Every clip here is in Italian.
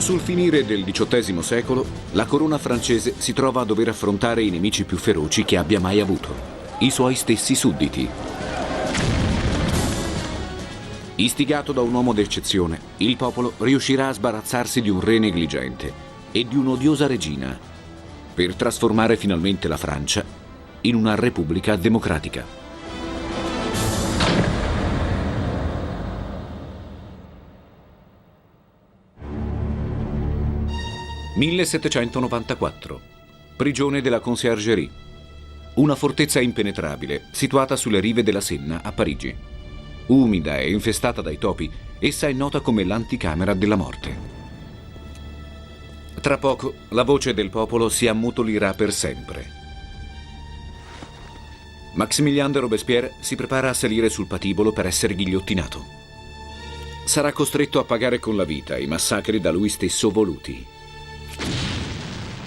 Sul finire del XVIII secolo, la corona francese si trova a dover affrontare i nemici più feroci che abbia mai avuto, i suoi stessi sudditi. Istigato da un uomo d'eccezione, il popolo riuscirà a sbarazzarsi di un re negligente e di un'odiosa regina, per trasformare finalmente la Francia in una repubblica democratica. (1794) Prigione della Conciergerie, una fortezza impenetrabile situata sulle rive della Senna a Parigi. Umida e infestata dai topi, essa è nota come l'anticamera della morte. Tra poco la voce del popolo si ammutolirà per sempre. Maximilien de Robespierre si prepara a salire sul patibolo per essere ghigliottinato. Sarà costretto a pagare con la vita i massacri da lui stesso voluti.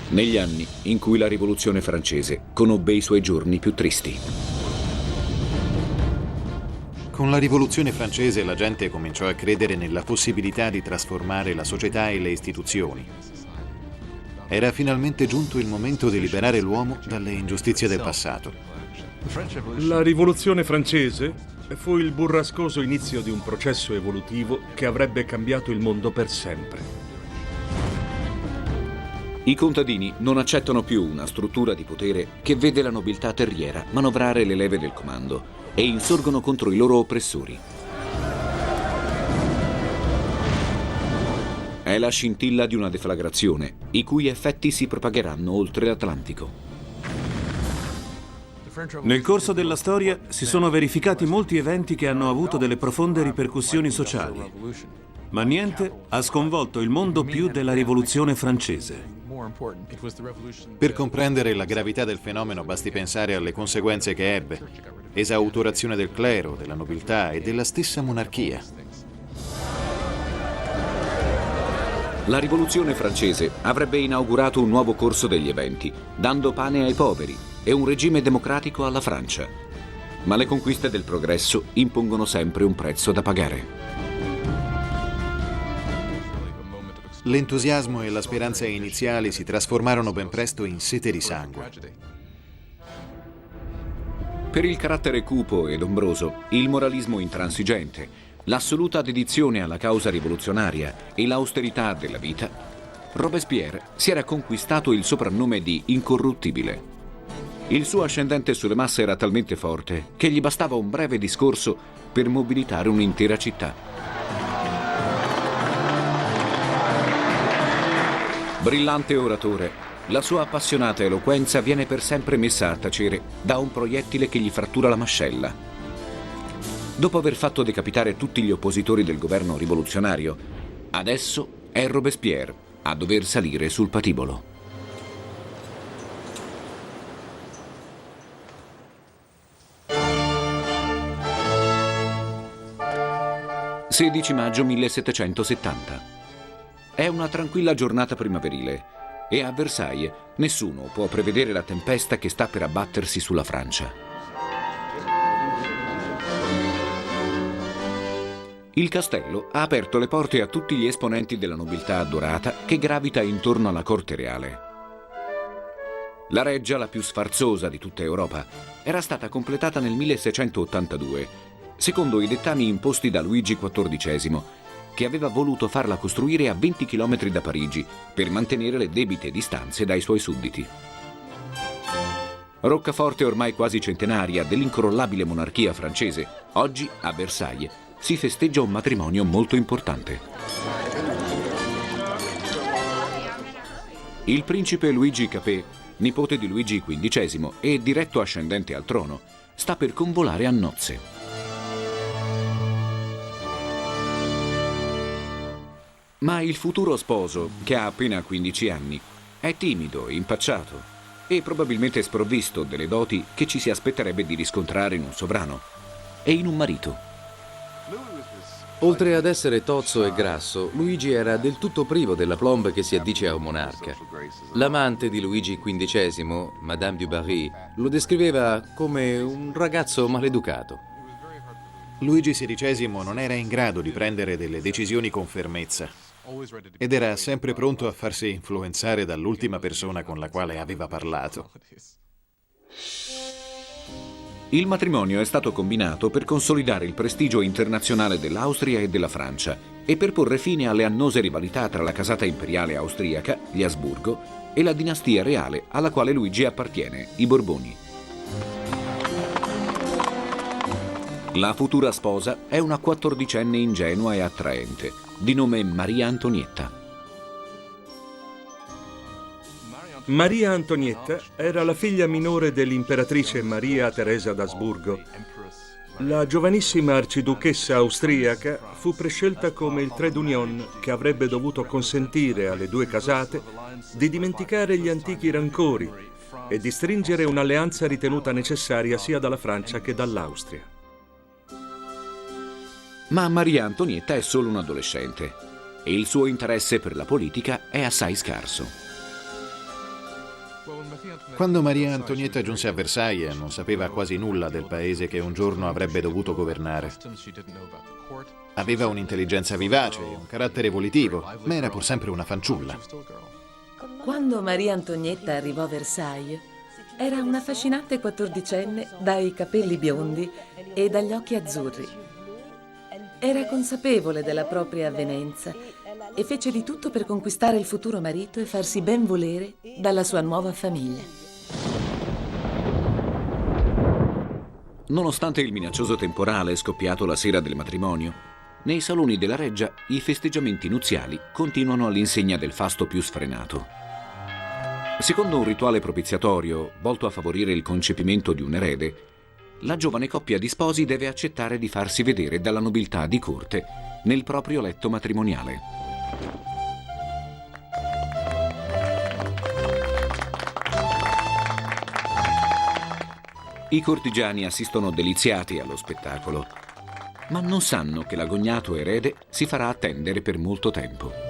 Negli anni in cui la rivoluzione francese conobbe i suoi giorni più tristi. Con la rivoluzione francese la gente cominciò a credere nella possibilità di trasformare la società e le istituzioni. Era finalmente giunto il momento di liberare l'uomo dalle ingiustizie del passato. La rivoluzione francese fu il burrascoso inizio di un processo evolutivo che avrebbe cambiato il mondo per sempre. I contadini non accettano più una struttura di potere che vede la nobiltà terriera manovrare le leve del comando e insorgono contro i loro oppressori. È la scintilla di una deflagrazione, i cui effetti si propagheranno oltre l'Atlantico. Nel corso della storia si sono verificati molti eventi che hanno avuto delle profonde ripercussioni sociali, ma niente ha sconvolto il mondo più della rivoluzione francese. Per comprendere la gravità del fenomeno basti pensare alle conseguenze che ebbe: esautorazione del clero, della nobiltà e della stessa monarchia. La rivoluzione francese avrebbe inaugurato un nuovo corso degli eventi, dando pane ai poveri e un regime democratico alla Francia. Ma le conquiste del progresso impongono sempre un prezzo da pagare. L'entusiasmo e la speranza iniziali si trasformarono ben presto in sete di sangue. Per il carattere cupo ed ombroso, il moralismo intransigente, l'assoluta dedizione alla causa rivoluzionaria e l'austerità della vita, Robespierre si era conquistato il soprannome di incorruttibile. Il suo ascendente sulle masse era talmente forte che gli bastava un breve discorso per mobilitare un'intera città. Brillante oratore, la sua appassionata eloquenza viene per sempre messa a tacere da un proiettile che gli frattura la mascella. Dopo aver fatto decapitare tutti gli oppositori del governo rivoluzionario, adesso è Robespierre a dover salire sul patibolo. (16 maggio 1770) È una tranquilla giornata primaverile e a Versailles nessuno può prevedere la tempesta che sta per abbattersi sulla Francia. Il castello ha aperto le porte a tutti gli esponenti della nobiltà dorata che gravita intorno alla corte reale. La reggia, la più sfarzosa di tutta Europa, era stata completata nel 1682, secondo i dettami imposti da Luigi XIV, che aveva voluto farla costruire a 20 km da Parigi per mantenere le debite distanze dai suoi sudditi. Roccaforte ormai quasi centenaria dell'incrollabile monarchia francese, oggi a Versailles si festeggia un matrimonio molto importante. Il principe Luigi Capet, nipote di Luigi XV e diretto ascendente al trono, sta per convolare a nozze. Ma il futuro sposo, che ha appena 15 anni, è timido, impacciato e probabilmente sprovvisto delle doti che ci si aspetterebbe di riscontrare in un sovrano e in un marito. Oltre ad essere tozzo e grasso, Luigi era del tutto privo della plomb che si addice a un monarca. L'amante di Luigi XV, Madame du Barry, lo descriveva come un ragazzo maleducato. Luigi XVI non era in grado di prendere delle decisioni con fermezza. ed era sempre pronto a farsi influenzare dall'ultima persona con la quale aveva parlato. Il matrimonio è stato combinato per consolidare il prestigio internazionale dell'Austria e della Francia e per porre fine alle annose rivalità tra la casata imperiale austriaca, gli Asburgo, e la dinastia reale alla quale Luigi appartiene, i Borboni. La futura sposa è una 14enne ingenua e attraente, di nome Maria Antonietta. Maria Antonietta era la figlia minore dell'imperatrice Maria Teresa d'Asburgo. La giovanissima arciduchessa austriaca fu prescelta come il trait d'union che avrebbe dovuto consentire alle due casate di dimenticare gli antichi rancori e di stringere un'alleanza ritenuta necessaria sia dalla Francia che dall'Austria. Ma Maria Antonietta è solo un adolescente e il suo interesse per la politica è assai scarso. Quando Maria Antonietta giunse a Versailles non sapeva quasi nulla del paese che un giorno avrebbe dovuto governare. Aveva un'intelligenza vivace e un carattere volitivo, ma era pur sempre una fanciulla. Quando Maria Antonietta arrivò a Versailles, era una affascinante 14enne dai capelli biondi e dagli occhi azzurri. Era consapevole della propria avvenenza e fece di tutto per conquistare il futuro marito e farsi ben volere dalla sua nuova famiglia. Nonostante il minaccioso temporale scoppiato la sera del matrimonio, nei saloni della reggia i festeggiamenti nuziali continuano all'insegna del fasto più sfrenato. Secondo un rituale propiziatorio volto a favorire il concepimento di un erede, la giovane coppia di sposi deve accettare di farsi vedere dalla nobiltà di corte nel proprio letto matrimoniale. I cortigiani assistono deliziati allo spettacolo, ma non sanno che l'agognato erede si farà attendere per molto tempo.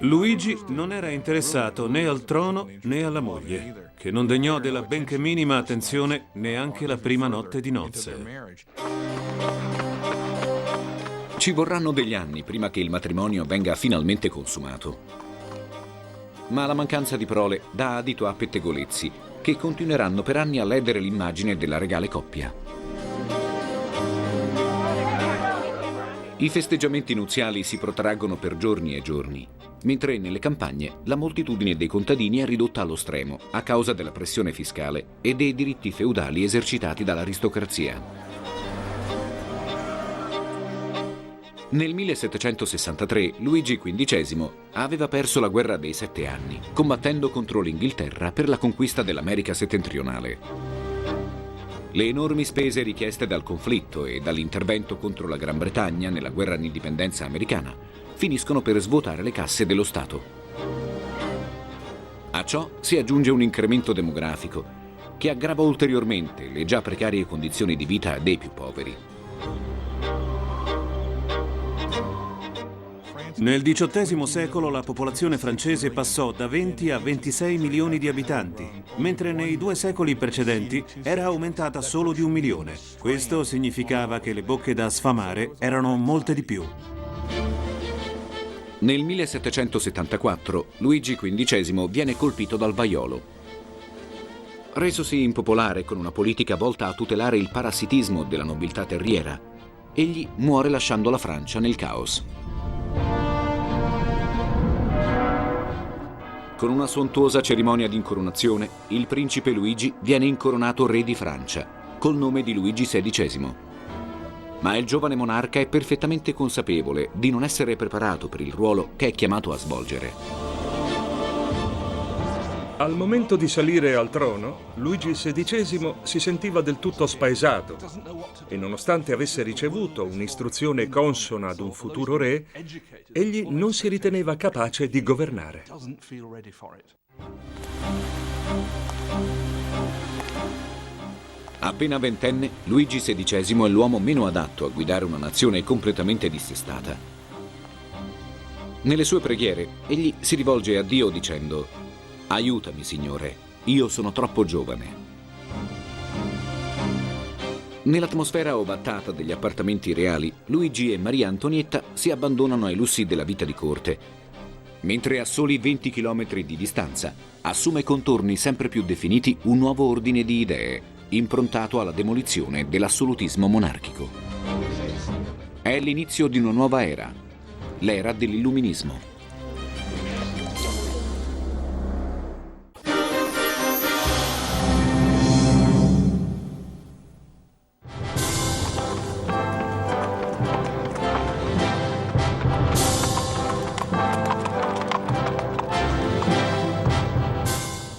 Luigi non era interessato né al trono né alla moglie, che non degnò della benché minima attenzione neanche la prima notte di nozze. Ci vorranno degli anni prima che il matrimonio venga finalmente consumato. Ma la mancanza di prole dà adito a pettegolezzi che continueranno per anni a ledere l'immagine della regale coppia. I festeggiamenti nuziali si protraggono per giorni e giorni, mentre nelle campagne la moltitudine dei contadini è ridotta allo stremo a causa della pressione fiscale e dei diritti feudali esercitati dall'aristocrazia. Nel 1763 Luigi XV aveva perso la guerra dei 7 anni, combattendo contro l'Inghilterra per la conquista dell'America settentrionale. Le enormi spese richieste dal conflitto e dall'intervento contro la Gran Bretagna nella guerra d'indipendenza americana finiscono per svuotare le casse dello Stato. A ciò si aggiunge un incremento demografico che aggrava ulteriormente le già precarie condizioni di vita dei più poveri. Nel XVIII secolo la popolazione francese passò da 20 a 26 milioni di abitanti, mentre nei 2 secoli precedenti era aumentata solo di 1 milione. Questo significava che le bocche da sfamare erano molte di più. Nel 1774 Luigi XV viene colpito dal vaiolo. Resosi impopolare con una politica volta a tutelare il parassitismo della nobiltà terriera, egli muore lasciando la Francia nel caos. Con una sontuosa cerimonia di incoronazione, il principe Luigi viene incoronato re di Francia, col nome di Luigi XVI. Ma il giovane monarca è perfettamente consapevole di non essere preparato per il ruolo che è chiamato a svolgere. Al momento di salire al trono, Luigi XVI si sentiva del tutto spaesato e nonostante avesse ricevuto un'istruzione consona ad un futuro re, egli non si riteneva capace di governare. Appena ventenne, Luigi XVI è l'uomo meno adatto a guidare una nazione completamente dissestata. Nelle sue preghiere, egli si rivolge a Dio dicendo: «Aiutami, Signore, io sono troppo giovane». Nell'atmosfera ovattata degli appartamenti reali, Luigi e Maria Antonietta si abbandonano ai lussi della vita di corte, mentre a soli 20 chilometri di distanza assume contorni sempre più definiti un nuovo ordine di idee, improntato alla demolizione dell'assolutismo monarchico. È l'inizio di una nuova era, l'era dell'illuminismo.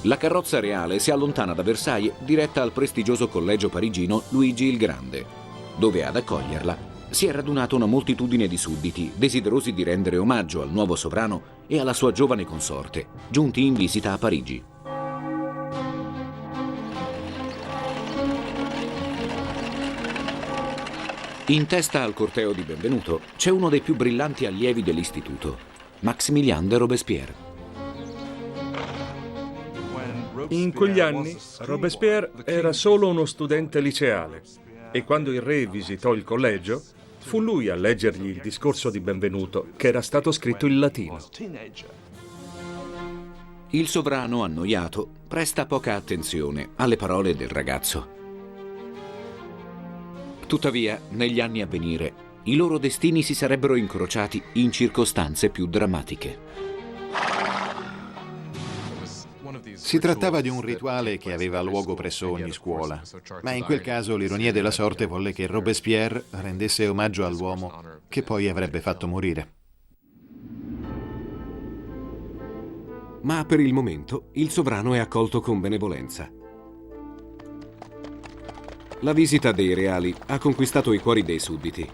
La carrozza reale si allontana da Versailles diretta al prestigioso collegio parigino Luigi il Grande, dove ad accoglierla si è radunata una moltitudine di sudditi desiderosi di rendere omaggio al nuovo sovrano e alla sua giovane consorte, giunti in visita a Parigi. In testa al corteo di benvenuto c'è uno dei più brillanti allievi dell'istituto, Maximilien de Robespierre. In quegli anni Robespierre era solo uno studente liceale e quando il re visitò il collegio fu lui a leggergli il discorso di benvenuto che era stato scritto in latino. Il sovrano, annoiato, presta poca attenzione alle parole del ragazzo. Tuttavia, negli anni a venire, i loro destini si sarebbero incrociati in circostanze più drammatiche. Si trattava di un rituale che aveva luogo presso ogni scuola, ma in quel caso l'ironia della sorte volle che Robespierre rendesse omaggio all'uomo che poi avrebbe fatto morire. Ma per il momento il sovrano è accolto con benevolenza. La visita dei reali ha conquistato i cuori dei sudditi,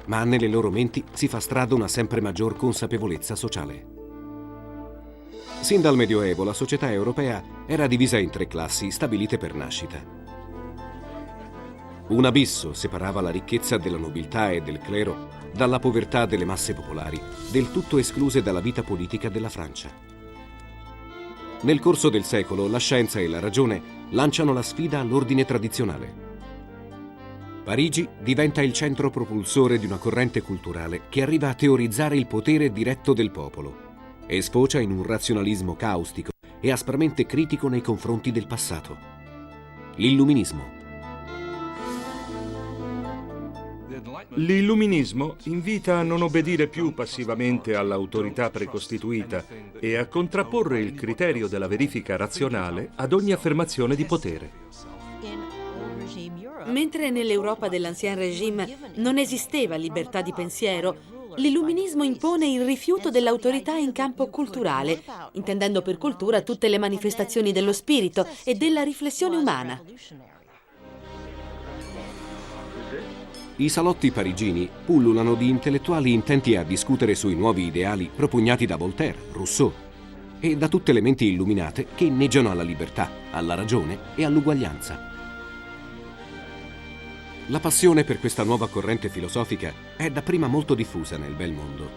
ma nelle loro menti si fa strada una sempre maggior consapevolezza sociale. Sin dal Medioevo la società europea era divisa in 3 classi stabilite per nascita. Un abisso separava la ricchezza della nobiltà e del clero dalla povertà delle masse popolari, del tutto escluse dalla vita politica della Francia. Nel corso del secolo la scienza e la ragione lanciano la sfida all'ordine tradizionale. Parigi diventa il centro propulsore di una corrente culturale che arriva a teorizzare il potere diretto del popolo e sfocia in un razionalismo caustico e aspramente critico nei confronti del passato. L'illuminismo. L'illuminismo invita a non obbedire più passivamente all'autorità precostituita e a contrapporre il criterio della verifica razionale ad ogni affermazione di potere. Mentre nell'Europa dell'Ancien Régime non esisteva libertà di pensiero, l'illuminismo impone il rifiuto dell'autorità in campo culturale, intendendo per cultura tutte le manifestazioni dello spirito e della riflessione umana. I salotti parigini pullulano di intellettuali intenti a discutere sui nuovi ideali propugnati da Voltaire, Rousseau e da tutte le menti illuminate che inneggiano alla libertà, alla ragione e all'uguaglianza. La passione per questa nuova corrente filosofica è dapprima molto diffusa nel bel mondo.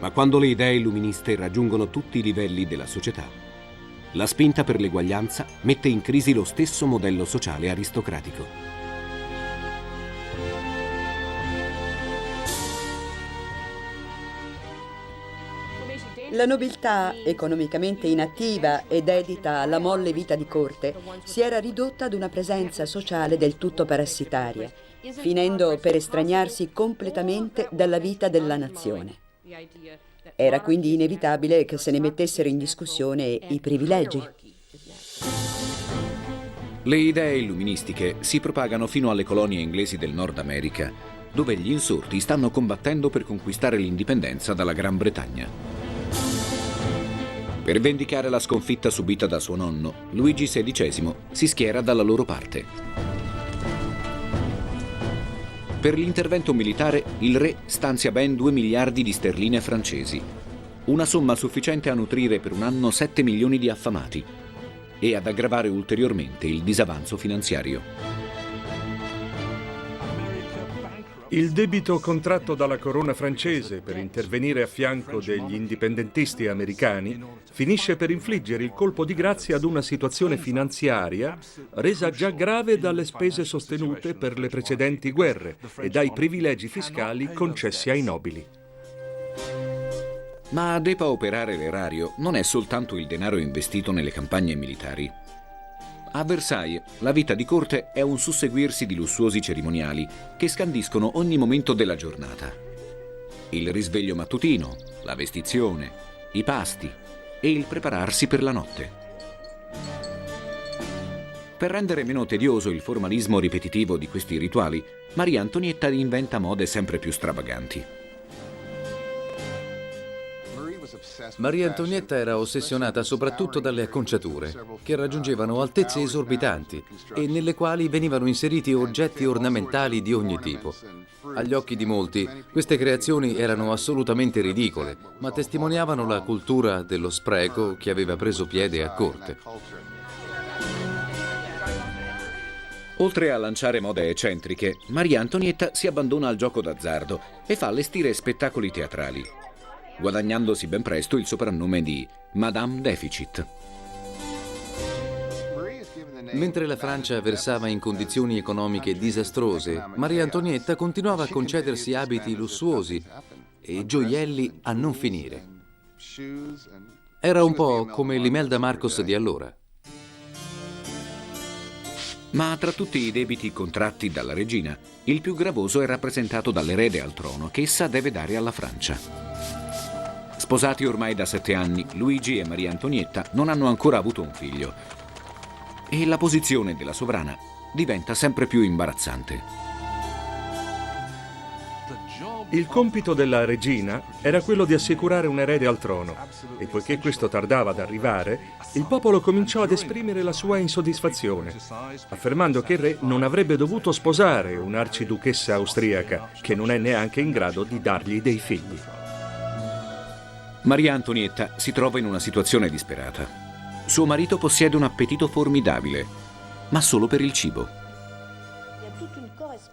Ma quando le idee illuministe raggiungono tutti i livelli della società, la spinta per l'eguaglianza mette in crisi lo stesso modello sociale aristocratico. La nobiltà, economicamente inattiva e dedita alla molle vita di corte, si era ridotta ad una presenza sociale del tutto parassitaria, finendo per estraniarsi completamente dalla vita della nazione. Era quindi inevitabile che se ne mettessero in discussione i privilegi. Le idee illuministiche si propagano fino alle colonie inglesi del Nord America, dove gli insorti stanno combattendo per conquistare l'indipendenza dalla Gran Bretagna. Per vendicare la sconfitta subita da suo nonno, Luigi XVI si schiera dalla loro parte. Per l'intervento militare, il re stanzia ben 2 miliardi di sterline francesi, una somma sufficiente a nutrire per un anno 7 milioni di affamati e ad aggravare ulteriormente il disavanzo finanziario. Il debito contratto dalla corona francese per intervenire a fianco degli indipendentisti americani finisce per infliggere il colpo di grazia ad una situazione finanziaria resa già grave dalle spese sostenute per le precedenti guerre e dai privilegi fiscali concessi ai nobili. Ma a depauperare l'erario non è soltanto il denaro investito nelle campagne militari. A Versailles la vita di corte è un susseguirsi di lussuosi cerimoniali che scandiscono ogni momento della giornata. Il risveglio mattutino, la vestizione, i pasti e il prepararsi per la notte. Per rendere meno tedioso il formalismo ripetitivo di questi rituali, Maria Antonietta inventa mode sempre più stravaganti. Maria Antonietta era ossessionata soprattutto dalle acconciature, che raggiungevano altezze esorbitanti e nelle quali venivano inseriti oggetti ornamentali di ogni tipo. Agli occhi di molti, queste creazioni erano assolutamente ridicole, ma testimoniavano la cultura dello spreco che aveva preso piede a corte. Oltre a lanciare mode eccentriche, Maria Antonietta si abbandona al gioco d'azzardo e fa allestire spettacoli teatrali, guadagnandosi ben presto il soprannome di Madame Deficit. Mentre la Francia versava in condizioni economiche disastrose, Maria Antonietta continuava a concedersi abiti lussuosi e gioielli a non finire. Era un po' come l'Imelda Marcos di allora. Ma tra tutti i debiti contratti dalla regina, il più gravoso è rappresentato dall'erede al trono che essa deve dare alla Francia. Sposati ormai da 7 anni, Luigi e Maria Antonietta non hanno ancora avuto un figlio e la posizione della sovrana diventa sempre più imbarazzante. Il compito della regina era quello di assicurare un erede al trono e poiché questo tardava ad arrivare, il popolo cominciò ad esprimere la sua insoddisfazione, affermando che il re non avrebbe dovuto sposare un'arciduchessa austriaca che non è neanche in grado di dargli dei figli. Maria Antonietta si trova in una situazione disperata. Suo marito possiede un appetito formidabile, ma solo per il cibo.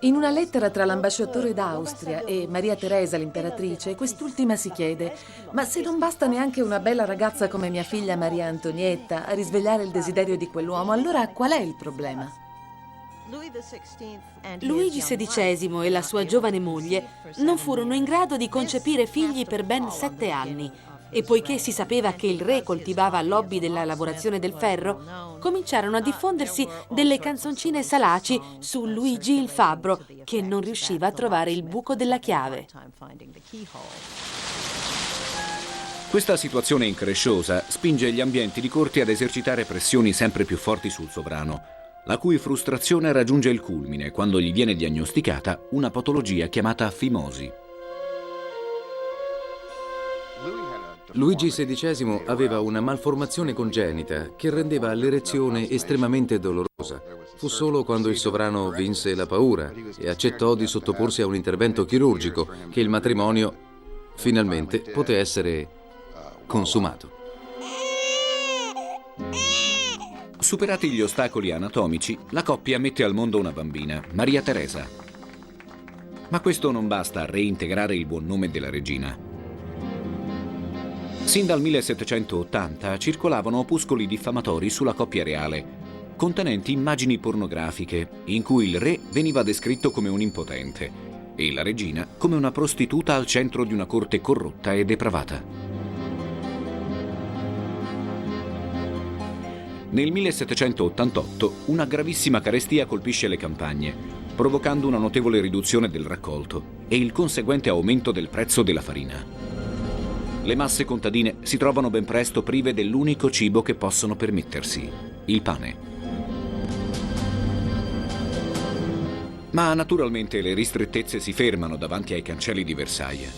In una lettera tra l'ambasciatore d'Austria e Maria Teresa, l'imperatrice, quest'ultima si chiede: ma se non basta neanche una bella ragazza come mia figlia Maria Antonietta a risvegliare il desiderio di quell'uomo, allora qual è il problema? Luigi XVI e la sua giovane moglie non furono in grado di concepire figli per ben 7 anni e poiché si sapeva che il re coltivava l'hobby della lavorazione del ferro, cominciarono a diffondersi delle canzoncine salaci su Luigi il fabbro, che non riusciva a trovare il buco della chiave. Questa situazione incresciosa spinge gli ambienti di corte ad esercitare pressioni sempre più forti sul sovrano, la cui frustrazione raggiunge il culmine quando gli viene diagnosticata una patologia chiamata fimosi. Luigi XVI aveva una malformazione congenita che rendeva l'erezione estremamente dolorosa. Fu solo quando il sovrano vinse la paura e accettò di sottoporsi a un intervento chirurgico che il matrimonio finalmente poté essere consumato. Superati gli ostacoli anatomici, la coppia mette al mondo una bambina, Maria Teresa. Ma questo non basta a reintegrare il buon nome della regina. Sin dal 1780 circolavano opuscoli diffamatori sulla coppia reale, contenenti immagini pornografiche in cui il re veniva descritto come un impotente e la regina come una prostituta al centro di una corte corrotta e depravata. Nel 1788 una gravissima carestia colpisce le campagne, provocando una notevole riduzione del raccolto e il conseguente aumento del prezzo della farina. Le masse contadine si trovano ben presto prive dell'unico cibo che possono permettersi, il pane. Ma naturalmente le ristrettezze si fermano davanti ai cancelli di Versailles.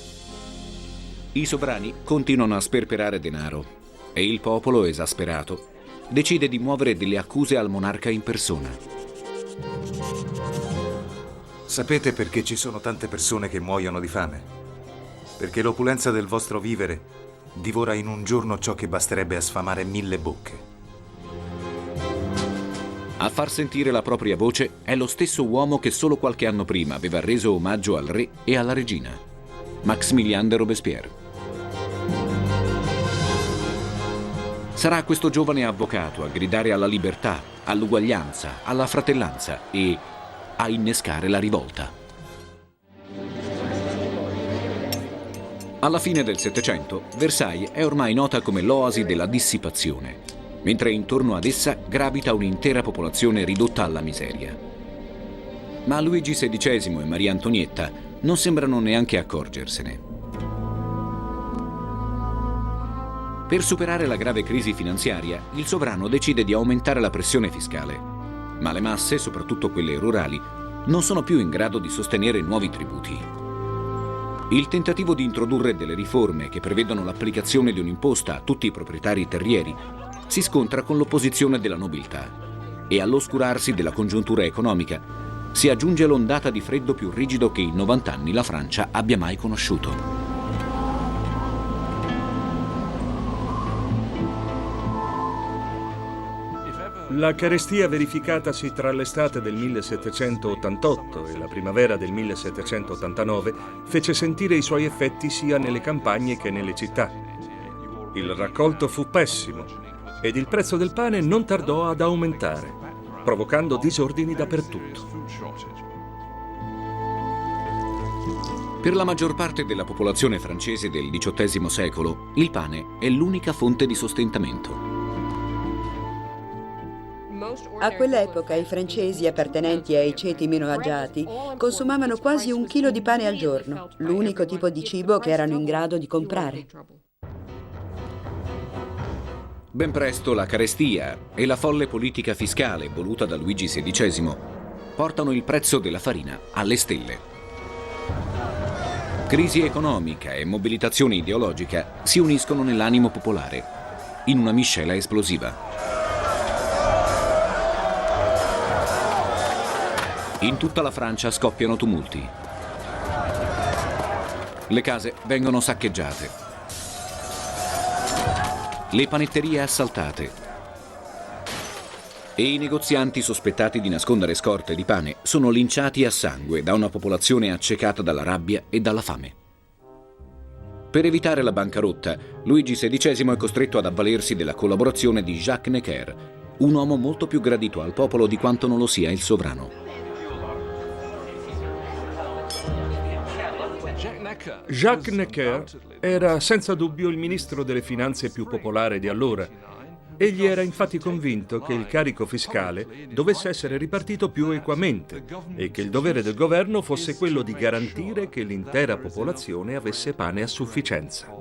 I sovrani continuano a sperperare denaro e il popolo, esasperato, decide di muovere delle accuse al monarca in persona. Sapete perché ci sono tante persone che muoiono di fame? Perché l'opulenza del vostro vivere divora in un giorno ciò che basterebbe a sfamare 1000 bocche. A far sentire la propria voce è lo stesso uomo che solo qualche anno prima aveva reso omaggio al re e alla regina, Maximilien de Robespierre. Sarà questo giovane avvocato a gridare alla libertà, all'uguaglianza, alla fratellanza e a innescare la rivolta. Alla fine del Settecento, Versailles è ormai nota come l'oasi della dissipazione, mentre intorno ad essa gravita un'intera popolazione ridotta alla miseria. Ma Luigi XVI e Maria Antonietta non sembrano neanche accorgersene. Per superare la grave crisi finanziaria, il sovrano decide di aumentare la pressione fiscale, ma le masse, soprattutto quelle rurali, non sono più in grado di sostenere nuovi tributi. Il tentativo di introdurre delle riforme che prevedono l'applicazione di un'imposta a tutti i proprietari terrieri si scontra con l'opposizione della nobiltà e all'oscurarsi della congiuntura economica si aggiunge l'ondata di freddo più rigido che in 90 anni la Francia abbia mai conosciuto. La carestia verificatasi tra l'estate del 1788 e la primavera del 1789 fece sentire i suoi effetti sia nelle campagne che nelle città. Il raccolto fu pessimo ed il prezzo del pane non tardò ad aumentare, provocando disordini dappertutto. Per la maggior parte della popolazione francese del XVIII secolo, il pane è l'unica fonte di sostentamento. A quell'epoca i francesi appartenenti ai ceti meno agiati consumavano quasi 1 chilo di pane al giorno, l'unico tipo di cibo che erano in grado di comprare. Ben presto la carestia e la folle politica fiscale voluta da Luigi XVI portano il prezzo della farina alle stelle. Crisi economica e mobilitazione ideologica si uniscono nell'animo popolare, in una miscela esplosiva. In tutta la Francia scoppiano tumulti. Le case vengono saccheggiate. Le panetterie assaltate. E i negozianti sospettati di nascondere scorte di pane sono linciati a sangue da una popolazione accecata dalla rabbia e dalla fame. Per evitare la bancarotta, Luigi XVI è costretto ad avvalersi della collaborazione di Jacques Necker, un uomo molto più gradito al popolo di quanto non lo sia il sovrano. Jacques Necker era senza dubbio il ministro delle finanze più popolare di allora. Egli era infatti convinto che il carico fiscale dovesse essere ripartito più equamente e che il dovere del governo fosse quello di garantire che l'intera popolazione avesse pane a sufficienza.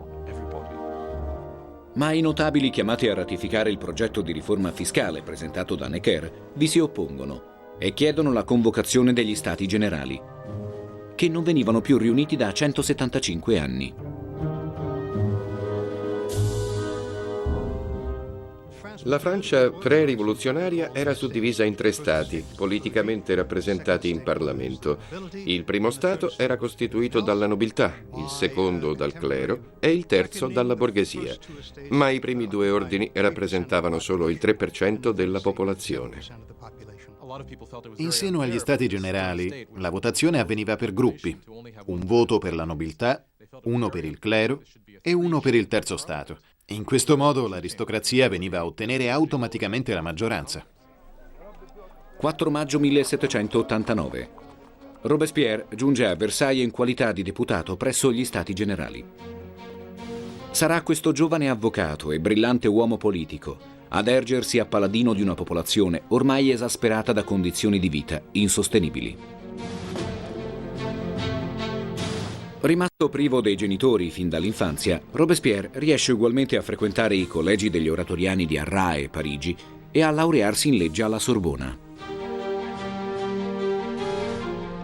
Ma i notabili chiamati a ratificare il progetto di riforma fiscale presentato da Necker vi si oppongono e chiedono la convocazione degli Stati Generali, che non venivano più riuniti da 175 anni. La Francia pre-rivoluzionaria era suddivisa in 3 stati, politicamente rappresentati in Parlamento. Il primo stato era costituito dalla nobiltà, il secondo dal clero e il terzo dalla borghesia. Ma i primi 2 ordini rappresentavano solo il 3% della popolazione. In seno agli Stati Generali, la votazione avveniva per gruppi: un voto per la nobiltà, uno per il clero e uno per il terzo Stato. In questo modo l'aristocrazia veniva a ottenere automaticamente la maggioranza. 4 maggio 1789. Robespierre giunge a Versailles in qualità di deputato presso gli Stati Generali. Sarà questo giovane avvocato e brillante uomo politico ad ergersi a paladino di una popolazione ormai esasperata da condizioni di vita insostenibili. Rimasto privo dei genitori fin dall'infanzia, Robespierre riesce ugualmente a frequentare i collegi degli oratoriani di Arras e Parigi e a laurearsi in legge alla Sorbona.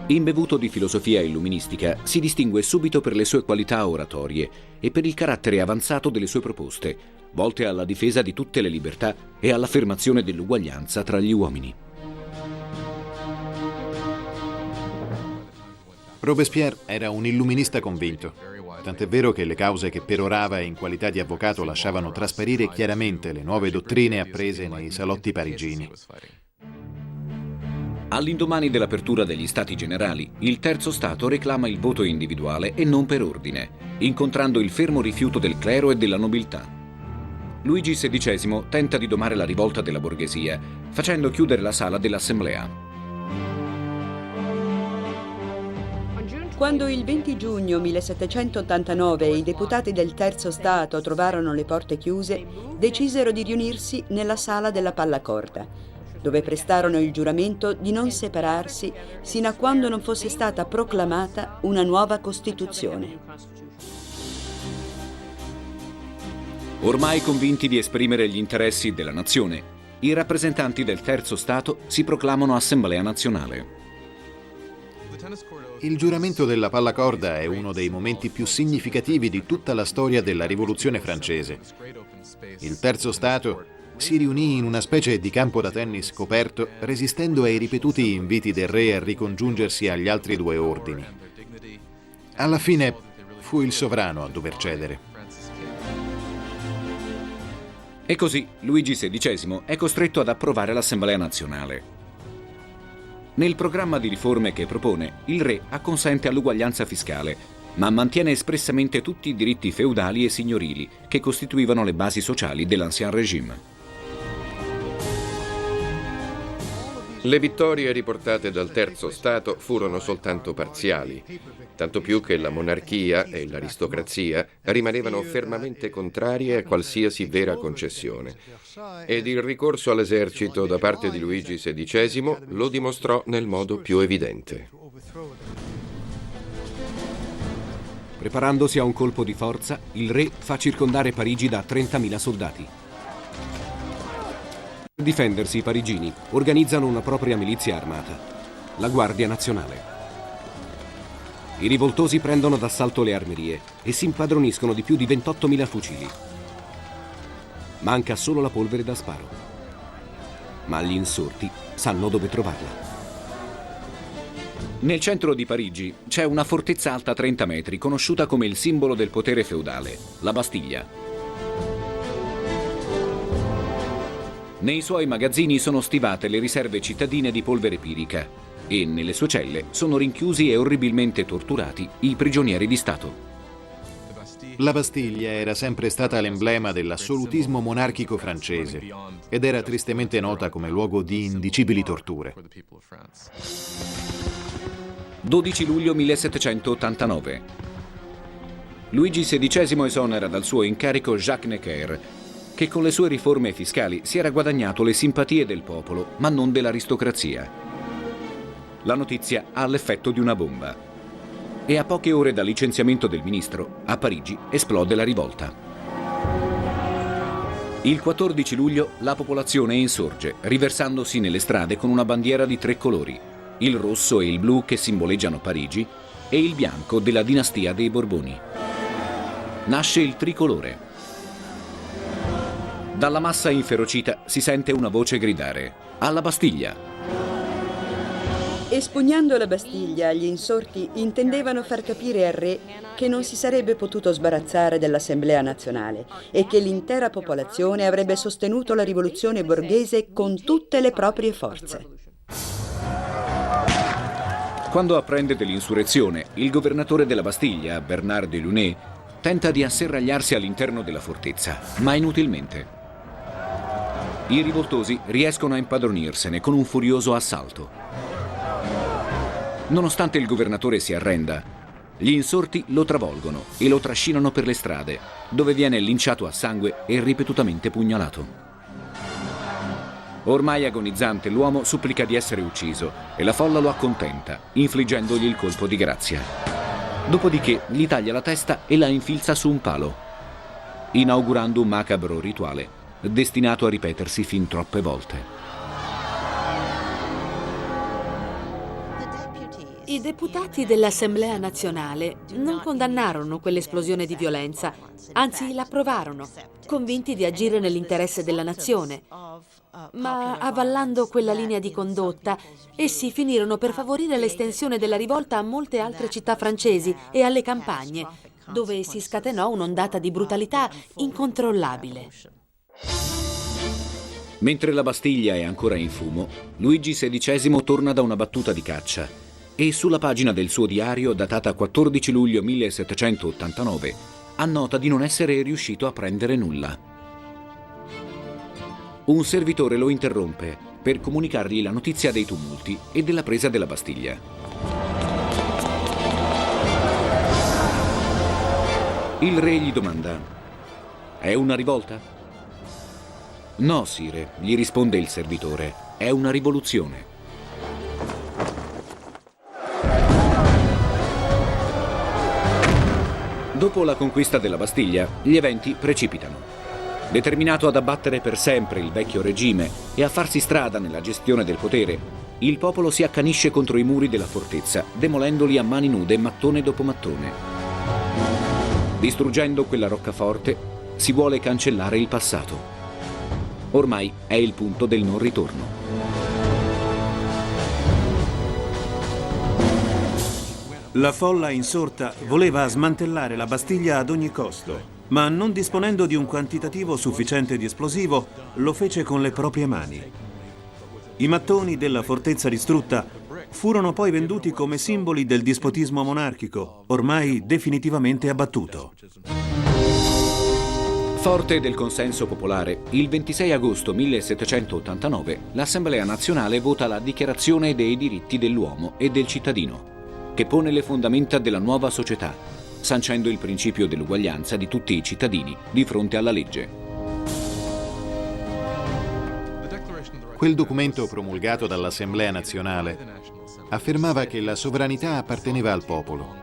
Imbevuto di filosofia illuministica, si distingue subito per le sue qualità oratorie e per il carattere avanzato delle sue proposte, volte alla difesa di tutte le libertà e all'affermazione dell'uguaglianza tra gli uomini. Robespierre era un illuminista convinto, tant'è vero che le cause che perorava in qualità di avvocato lasciavano trasparire chiaramente le nuove dottrine apprese nei salotti parigini. All'indomani dell'apertura degli Stati Generali, il Terzo Stato reclama il voto individuale e non per ordine, incontrando il fermo rifiuto del clero e della nobiltà. Luigi XVI tenta di domare la rivolta della borghesia, facendo chiudere la sala dell'Assemblea. Quando il 20 giugno 1789 i deputati del Terzo Stato trovarono le porte chiuse, decisero di riunirsi nella sala della Pallacorda, dove prestarono il giuramento di non separarsi sino a quando non fosse stata proclamata una nuova Costituzione. Ormai convinti di esprimere gli interessi della nazione, i rappresentanti del Terzo Stato si proclamano Assemblea Nazionale. Il giuramento della Pallacorda è uno dei momenti più significativi di tutta la storia della Rivoluzione francese. Il Terzo Stato si riunì in una specie di campo da tennis coperto, resistendo ai ripetuti inviti del re a ricongiungersi agli altri due ordini. Alla fine fu il sovrano a dover cedere. E così Luigi XVI è costretto ad approvare l'Assemblea Nazionale. Nel programma di riforme che propone, il re acconsente all'uguaglianza fiscale, ma mantiene espressamente tutti i diritti feudali e signorili che costituivano le basi sociali dell'Ancien Régime. Le vittorie riportate dal Terzo Stato furono soltanto parziali, tanto più che la monarchia e l'aristocrazia rimanevano fermamente contrarie a qualsiasi vera concessione. Ed il ricorso all'esercito da parte di Luigi XVI lo dimostrò nel modo più evidente. Preparandosi a un colpo di forza, il re fa circondare Parigi da 30.000 soldati. Per difendersi, i parigini organizzano una propria milizia armata, la Guardia Nazionale. I rivoltosi prendono d'assalto le armerie e si impadroniscono di più di 28.000 fucili. Manca solo la polvere da sparo. Ma gli insorti sanno dove trovarla. Nel centro di Parigi c'è una fortezza alta 30 metri, conosciuta come il simbolo del potere feudale, la Bastiglia. Nei suoi magazzini sono stivate le riserve cittadine di polvere pirica e nelle sue celle sono rinchiusi e orribilmente torturati i prigionieri di Stato. La Bastiglia era sempre stata l'emblema dell'assolutismo monarchico francese ed era tristemente nota come luogo di indicibili torture. 12 luglio 1789. Luigi XVI esonera dal suo incarico Jacques Necker, che con le sue riforme fiscali si era guadagnato le simpatie del popolo, ma non dell'aristocrazia. La notizia ha l'effetto di una bomba. E a poche ore dal licenziamento del ministro, a Parigi esplode la rivolta. Il 14 luglio la popolazione insorge, riversandosi nelle strade con una bandiera di 3 colori, il rosso e il blu che simboleggiano Parigi e il bianco della dinastia dei Borboni. Nasce il tricolore. Dalla massa inferocita si sente una voce gridare: alla Bastiglia! Espugnando la Bastiglia, gli insorti intendevano far capire al re che non si sarebbe potuto sbarazzare dell'Assemblea Nazionale e che l'intera popolazione avrebbe sostenuto la rivoluzione borghese con tutte le proprie forze. Quando apprende dell'insurrezione, il governatore della Bastiglia, Bernard de Launay, tenta di asserragliarsi all'interno della fortezza, ma inutilmente. I rivoltosi riescono a impadronirsene con un furioso assalto. Nonostante il governatore si arrenda, gli insorti lo travolgono e lo trascinano per le strade, dove viene linciato a sangue e ripetutamente pugnalato. Ormai agonizzante, l'uomo supplica di essere ucciso e la folla lo accontenta, infliggendogli il colpo di grazia. Dopodiché gli taglia la testa e la infilza su un palo, inaugurando un macabro rituale destinato a ripetersi fin troppe volte. I deputati dell'Assemblea Nazionale non condannarono quell'esplosione di violenza, anzi l'approvarono, convinti di agire nell'interesse della nazione. Ma avallando quella linea di condotta, essi finirono per favorire l'estensione della rivolta a molte altre città francesi e alle campagne, dove si scatenò un'ondata di brutalità incontrollabile. Mentre la Bastiglia è ancora in fumo, Luigi XVI torna da una battuta di caccia e sulla pagina del suo diario, datata 14 luglio 1789, annota di non essere riuscito a prendere nulla. Un servitore lo interrompe per comunicargli la notizia dei tumulti e della presa della Bastiglia. Il re gli domanda: «È una rivolta?» «No, sire», gli risponde il servitore, «è una rivoluzione». Dopo la conquista della Bastiglia, gli eventi precipitano. Determinato ad abbattere per sempre il vecchio regime e a farsi strada nella gestione del potere, il popolo si accanisce contro i muri della fortezza, demolendoli a mani nude mattone dopo mattone. Distruggendo quella roccaforte, si vuole cancellare il passato. Ormai è il punto del non ritorno. La folla insorta voleva smantellare la Bastiglia ad ogni costo, ma non disponendo di un quantitativo sufficiente di esplosivo, lo fece con le proprie mani. I mattoni della fortezza distrutta furono poi venduti come simboli del dispotismo monarchico, ormai definitivamente abbattuto. Forte del consenso popolare, il 26 agosto 1789 l'Assemblea nazionale vota la Dichiarazione dei diritti dell'uomo e del cittadino, che pone le fondamenta della nuova società, sancendo il principio dell'uguaglianza di tutti i cittadini di fronte alla legge. Quel documento promulgato dall'Assemblea nazionale affermava che la sovranità apparteneva al popolo.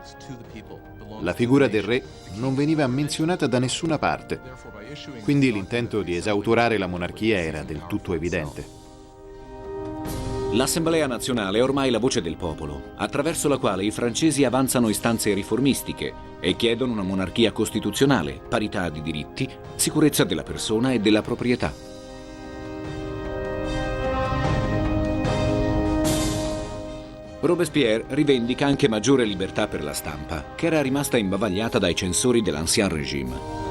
La figura del re non veniva menzionata da nessuna parte, quindi l'intento di esautorare la monarchia era del tutto evidente. L'Assemblea nazionale è ormai la voce del popolo, attraverso la quale i francesi avanzano istanze riformistiche e chiedono una monarchia costituzionale, parità di diritti, sicurezza della persona e della proprietà. Robespierre rivendica anche maggiore libertà per la stampa, che era rimasta imbavagliata dai censori dell'Ancien Régime.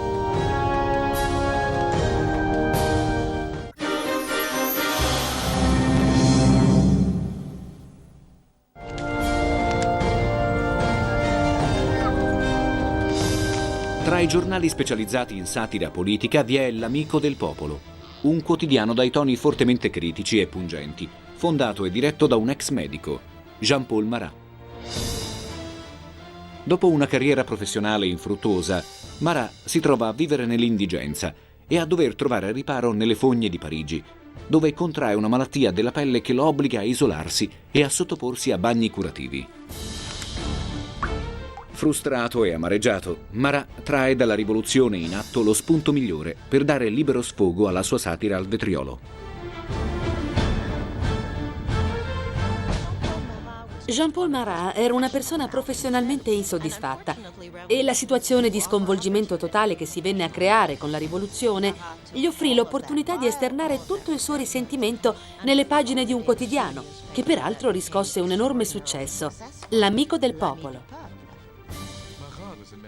Tra i giornali specializzati in satira politica vi è L'Amico del Popolo, un quotidiano dai toni fortemente critici e pungenti, fondato e diretto da un ex medico, Jean-Paul Marat. Dopo una carriera professionale infruttuosa, Marat si trova a vivere nell'indigenza e a dover trovare riparo nelle fogne di Parigi, dove contrae una malattia della pelle che lo obbliga a isolarsi e a sottoporsi a bagni curativi. Frustrato e amareggiato, Marat trae dalla rivoluzione in atto lo spunto migliore per dare libero sfogo alla sua satira al vetriolo. Jean-Paul Marat era una persona professionalmente insoddisfatta e la situazione di sconvolgimento totale che si venne a creare con la rivoluzione gli offrì l'opportunità di esternare tutto il suo risentimento nelle pagine di un quotidiano, che peraltro riscosse un enorme successo, L'Amico del Popolo.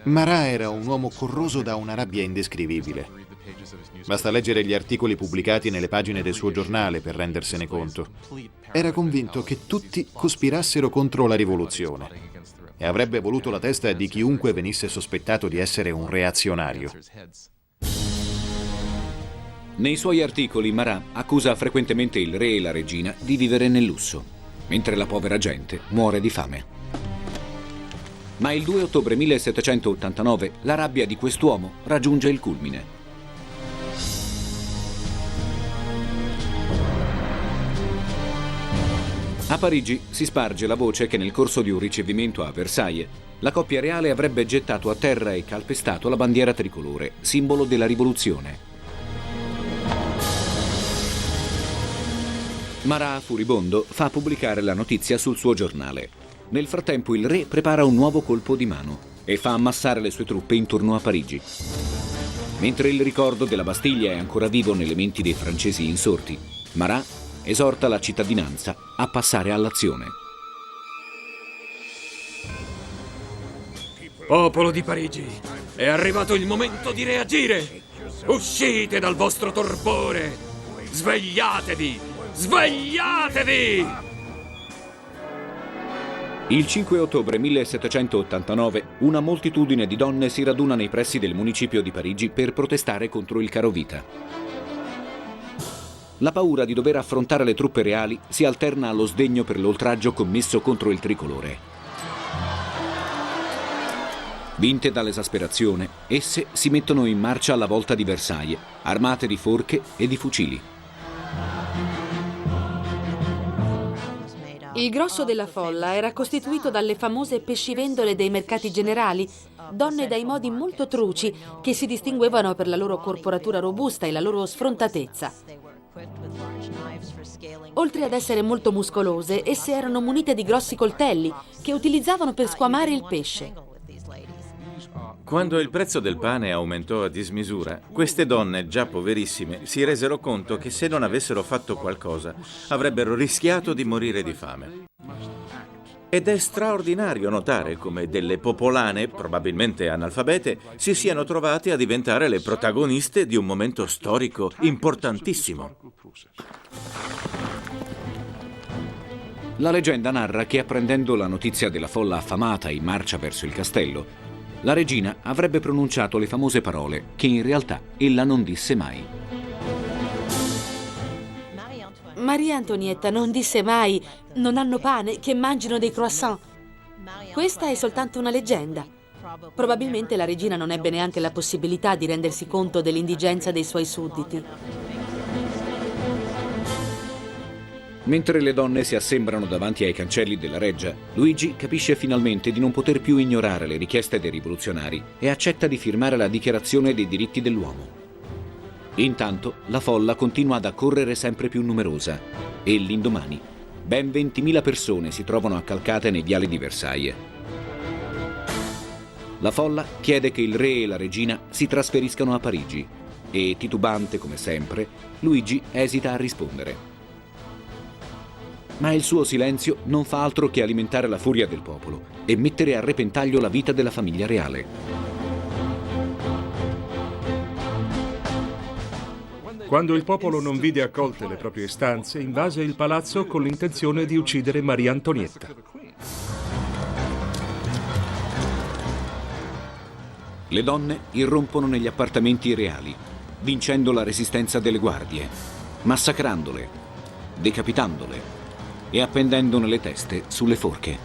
Marat era un uomo corroso da una rabbia indescrivibile. Basta leggere gli articoli pubblicati nelle pagine del suo giornale per rendersene conto. Era convinto che tutti cospirassero contro la rivoluzione e avrebbe voluto la testa di chiunque venisse sospettato di essere un reazionario. Nei suoi articoli Marat accusa frequentemente il re e la regina di vivere nel lusso, mentre la povera gente muore di fame. Ma il 2 ottobre 1789 la rabbia di quest'uomo raggiunge il culmine. A Parigi si sparge la voce che nel corso di un ricevimento a Versailles la coppia reale avrebbe gettato a terra e calpestato la bandiera tricolore, simbolo della rivoluzione. Marat, furibondo, fa pubblicare la notizia sul suo giornale. Nel frattempo il re prepara un nuovo colpo di mano e fa ammassare le sue truppe intorno a Parigi. Mentre il ricordo della Bastiglia è ancora vivo nelle menti dei francesi insorti, Marat esorta la cittadinanza a passare all'azione. Popolo di Parigi, è arrivato il momento di reagire! Uscite dal vostro torpore! Svegliatevi! Svegliatevi! Il 5 ottobre 1789 una moltitudine di donne si raduna nei pressi del municipio di Parigi per protestare contro il carovita. La paura di dover affrontare le truppe reali si alterna allo sdegno per l'oltraggio commesso contro il tricolore. Vinte dall'esasperazione, esse si mettono in marcia alla volta di Versailles, armate di forche e di fucili. Il grosso della folla era costituito dalle famose pescivendole dei mercati generali, donne dai modi molto truci che si distinguevano per la loro corporatura robusta e la loro sfrontatezza. Oltre ad essere molto muscolose, esse erano munite di grossi coltelli che utilizzavano per squamare il pesce. Quando il prezzo del pane aumentò a dismisura, queste donne, già poverissime, si resero conto che se non avessero fatto qualcosa, avrebbero rischiato di morire di fame. Ed è straordinario notare come delle popolane, probabilmente analfabete, si siano trovate a diventare le protagoniste di un momento storico importantissimo. La leggenda narra che apprendendo la notizia della folla affamata in marcia verso il castello, la regina avrebbe pronunciato le famose parole che in realtà ella non disse mai. Maria Antonietta non disse mai «non hanno pane, che mangino dei croissant». Questa è soltanto una leggenda. Probabilmente la regina non ebbe neanche la possibilità di rendersi conto dell'indigenza dei suoi sudditi. Mentre le donne si assembrano davanti ai cancelli della reggia, Luigi capisce finalmente di non poter più ignorare le richieste dei rivoluzionari e accetta di firmare la Dichiarazione dei diritti dell'uomo. Intanto la folla continua ad accorrere sempre più numerosa e l'indomani ben 20.000 persone si trovano accalcate nei viali di Versailles. La folla chiede che il re e la regina si trasferiscano a Parigi e, titubante come sempre, Luigi esita a rispondere. Ma il suo silenzio non fa altro che alimentare la furia del popolo e mettere a repentaglio la vita della famiglia reale. Quando il popolo non vide accolte le proprie istanze, invase il palazzo con l'intenzione di uccidere Maria Antonietta. Le donne irrompono negli appartamenti reali, vincendo la resistenza delle guardie, massacrandole, decapitandole e appendendone le teste sulle forche.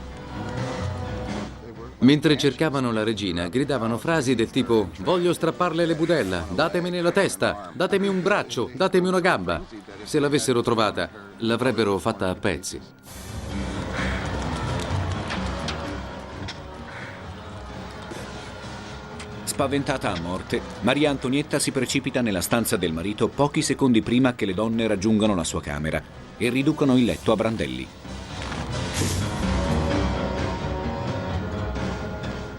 Mentre cercavano la regina, gridavano frasi del tipo «Voglio strapparle le budella, datemene la testa, datemi un braccio, datemi una gamba». Se l'avessero trovata, l'avrebbero fatta a pezzi. Spaventata a morte, Maria Antonietta si precipita nella stanza del marito pochi secondi prima che le donne raggiungano la sua camera e riducono il letto a brandelli.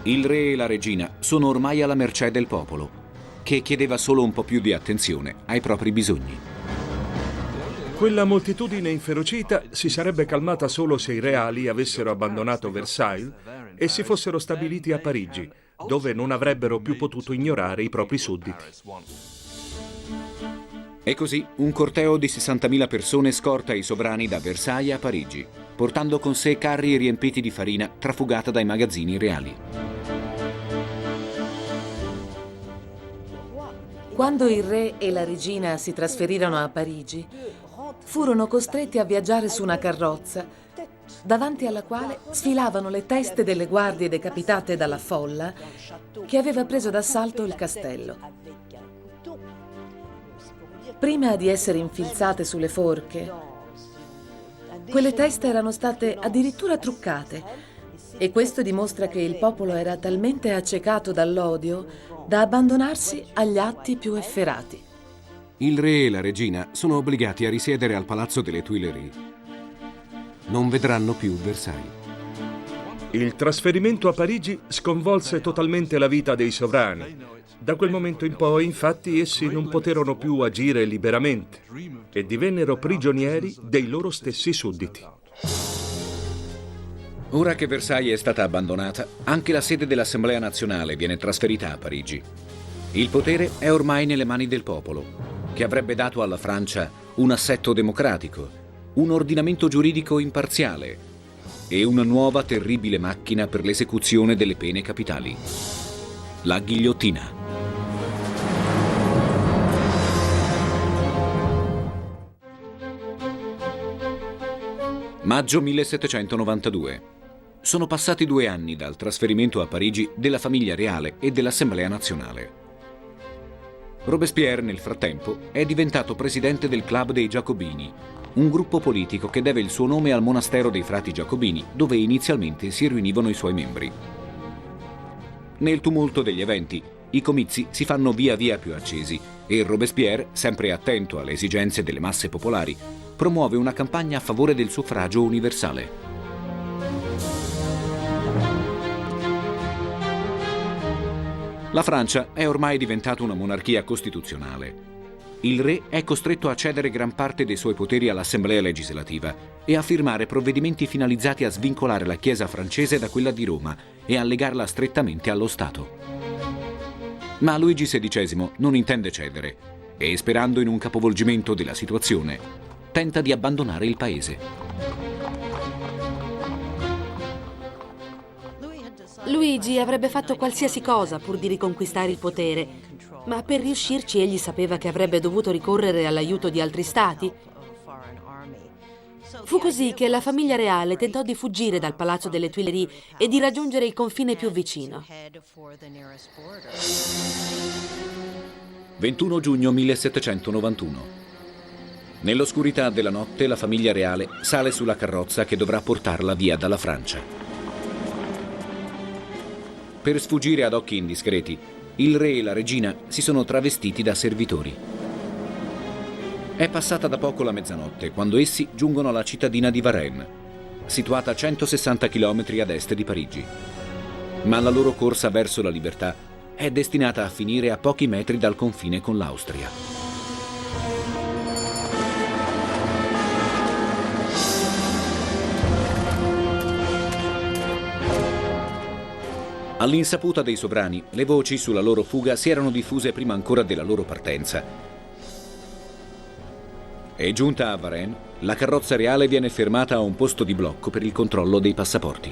Il re e la regina sono ormai alla mercé del popolo, che chiedeva solo un po' più di attenzione ai propri bisogni. Quella moltitudine inferocita si sarebbe calmata solo se i reali avessero abbandonato Versailles e si fossero stabiliti a Parigi, dove non avrebbero più potuto ignorare i propri sudditi. E così un corteo di 60.000 persone scorta i sovrani da Versailles a Parigi, portando con sé carri riempiti di farina trafugata dai magazzini reali. Quando il re e la regina si trasferirono a Parigi, furono costretti a viaggiare su una carrozza, davanti alla quale sfilavano le teste delle guardie decapitate dalla folla che aveva preso d'assalto il castello. Prima di essere infilzate sulle forche, quelle teste erano state addirittura truccate, e questo dimostra che il popolo era talmente accecato dall'odio da abbandonarsi agli atti più efferati. Il re e la regina sono obbligati a risiedere al palazzo delle Tuileries. Non vedranno più Versailles. Il trasferimento a Parigi sconvolse totalmente la vita dei sovrani. Da quel momento in poi, infatti, essi non poterono più agire liberamente e divennero prigionieri dei loro stessi sudditi. Ora che Versailles è stata abbandonata, anche la sede dell'Assemblea nazionale viene trasferita a Parigi. Il potere è ormai nelle mani del popolo, che avrebbe dato alla Francia un assetto democratico, un ordinamento giuridico imparziale e una nuova terribile macchina per l'esecuzione delle pene capitali: la ghigliottina. Maggio 1792. Sono passati 2 anni dal trasferimento a Parigi della famiglia reale e dell'Assemblea nazionale. Robespierre, nel frattempo, è diventato presidente del Club dei Giacobini, un gruppo politico che deve il suo nome al monastero dei frati giacobini, dove inizialmente si riunivano i suoi membri. Nel tumulto degli eventi, i comizi si fanno via via più accesi e Robespierre, sempre attento alle esigenze delle masse popolari, promuove una campagna a favore del suffragio universale. La Francia è ormai diventata una monarchia costituzionale. Il re è costretto a cedere gran parte dei suoi poteri all'Assemblea legislativa e a firmare provvedimenti finalizzati a svincolare la Chiesa francese da quella di Roma e a legarla strettamente allo Stato. Ma Luigi XVI non intende cedere e, sperando in un capovolgimento della situazione, tenta di abbandonare il paese. Luigi avrebbe fatto qualsiasi cosa pur di riconquistare il potere, ma per riuscirci egli sapeva che avrebbe dovuto ricorrere all'aiuto di altri stati. Fu così che la famiglia reale tentò di fuggire dal palazzo delle Tuileries e di raggiungere il confine più vicino. 21 giugno 1791. Nell'oscurità della notte la famiglia reale sale sulla carrozza che dovrà portarla via dalla Francia. Per sfuggire ad occhi indiscreti, il re e la regina si sono travestiti da servitori. È passata da poco la mezzanotte quando essi giungono alla cittadina di Varennes, situata a 160 km ad est di Parigi. Ma la loro corsa verso la libertà è destinata a finire a pochi metri dal confine con l'Austria. All'insaputa dei sovrani, le voci sulla loro fuga si erano diffuse prima ancora della loro partenza. E giunta a Varennes, la carrozza reale viene fermata a un posto di blocco per il controllo dei passaporti.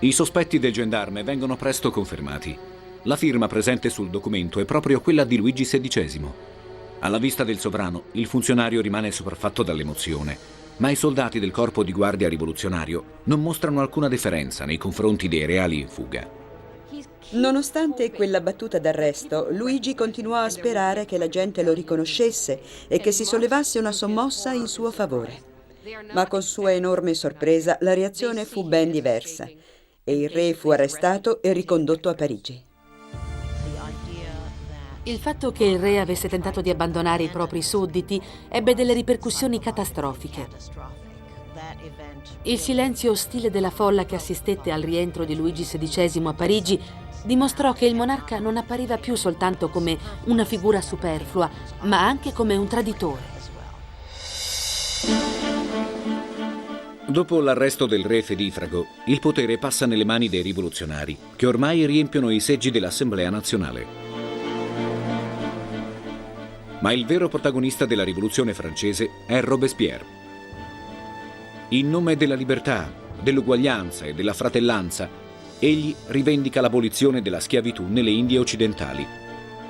I sospetti del gendarme vengono presto confermati. La firma presente sul documento è proprio quella di Luigi XVI. Alla vista del sovrano, il funzionario rimane sopraffatto dall'emozione, ma i soldati del corpo di guardia rivoluzionario non mostrano alcuna deferenza nei confronti dei reali in fuga. Nonostante quella battuta d'arresto, Luigi continuò a sperare che la gente lo riconoscesse e che si sollevasse una sommossa in suo favore. Ma con sua enorme sorpresa la reazione fu ben diversa e il re fu arrestato e ricondotto a Parigi. Il fatto che il re avesse tentato di abbandonare i propri sudditi ebbe delle ripercussioni catastrofiche. Il silenzio ostile della folla che assistette al rientro di Luigi XVI a Parigi dimostrò che il monarca non appariva più soltanto come una figura superflua, ma anche come un traditore. Dopo l'arresto del re fedifrago, il potere passa nelle mani dei rivoluzionari, che ormai riempiono i seggi dell'Assemblea nazionale. Ma il vero protagonista della rivoluzione francese è Robespierre. In nome della libertà, dell'uguaglianza e della fratellanza, egli rivendica l'abolizione della schiavitù nelle Indie occidentali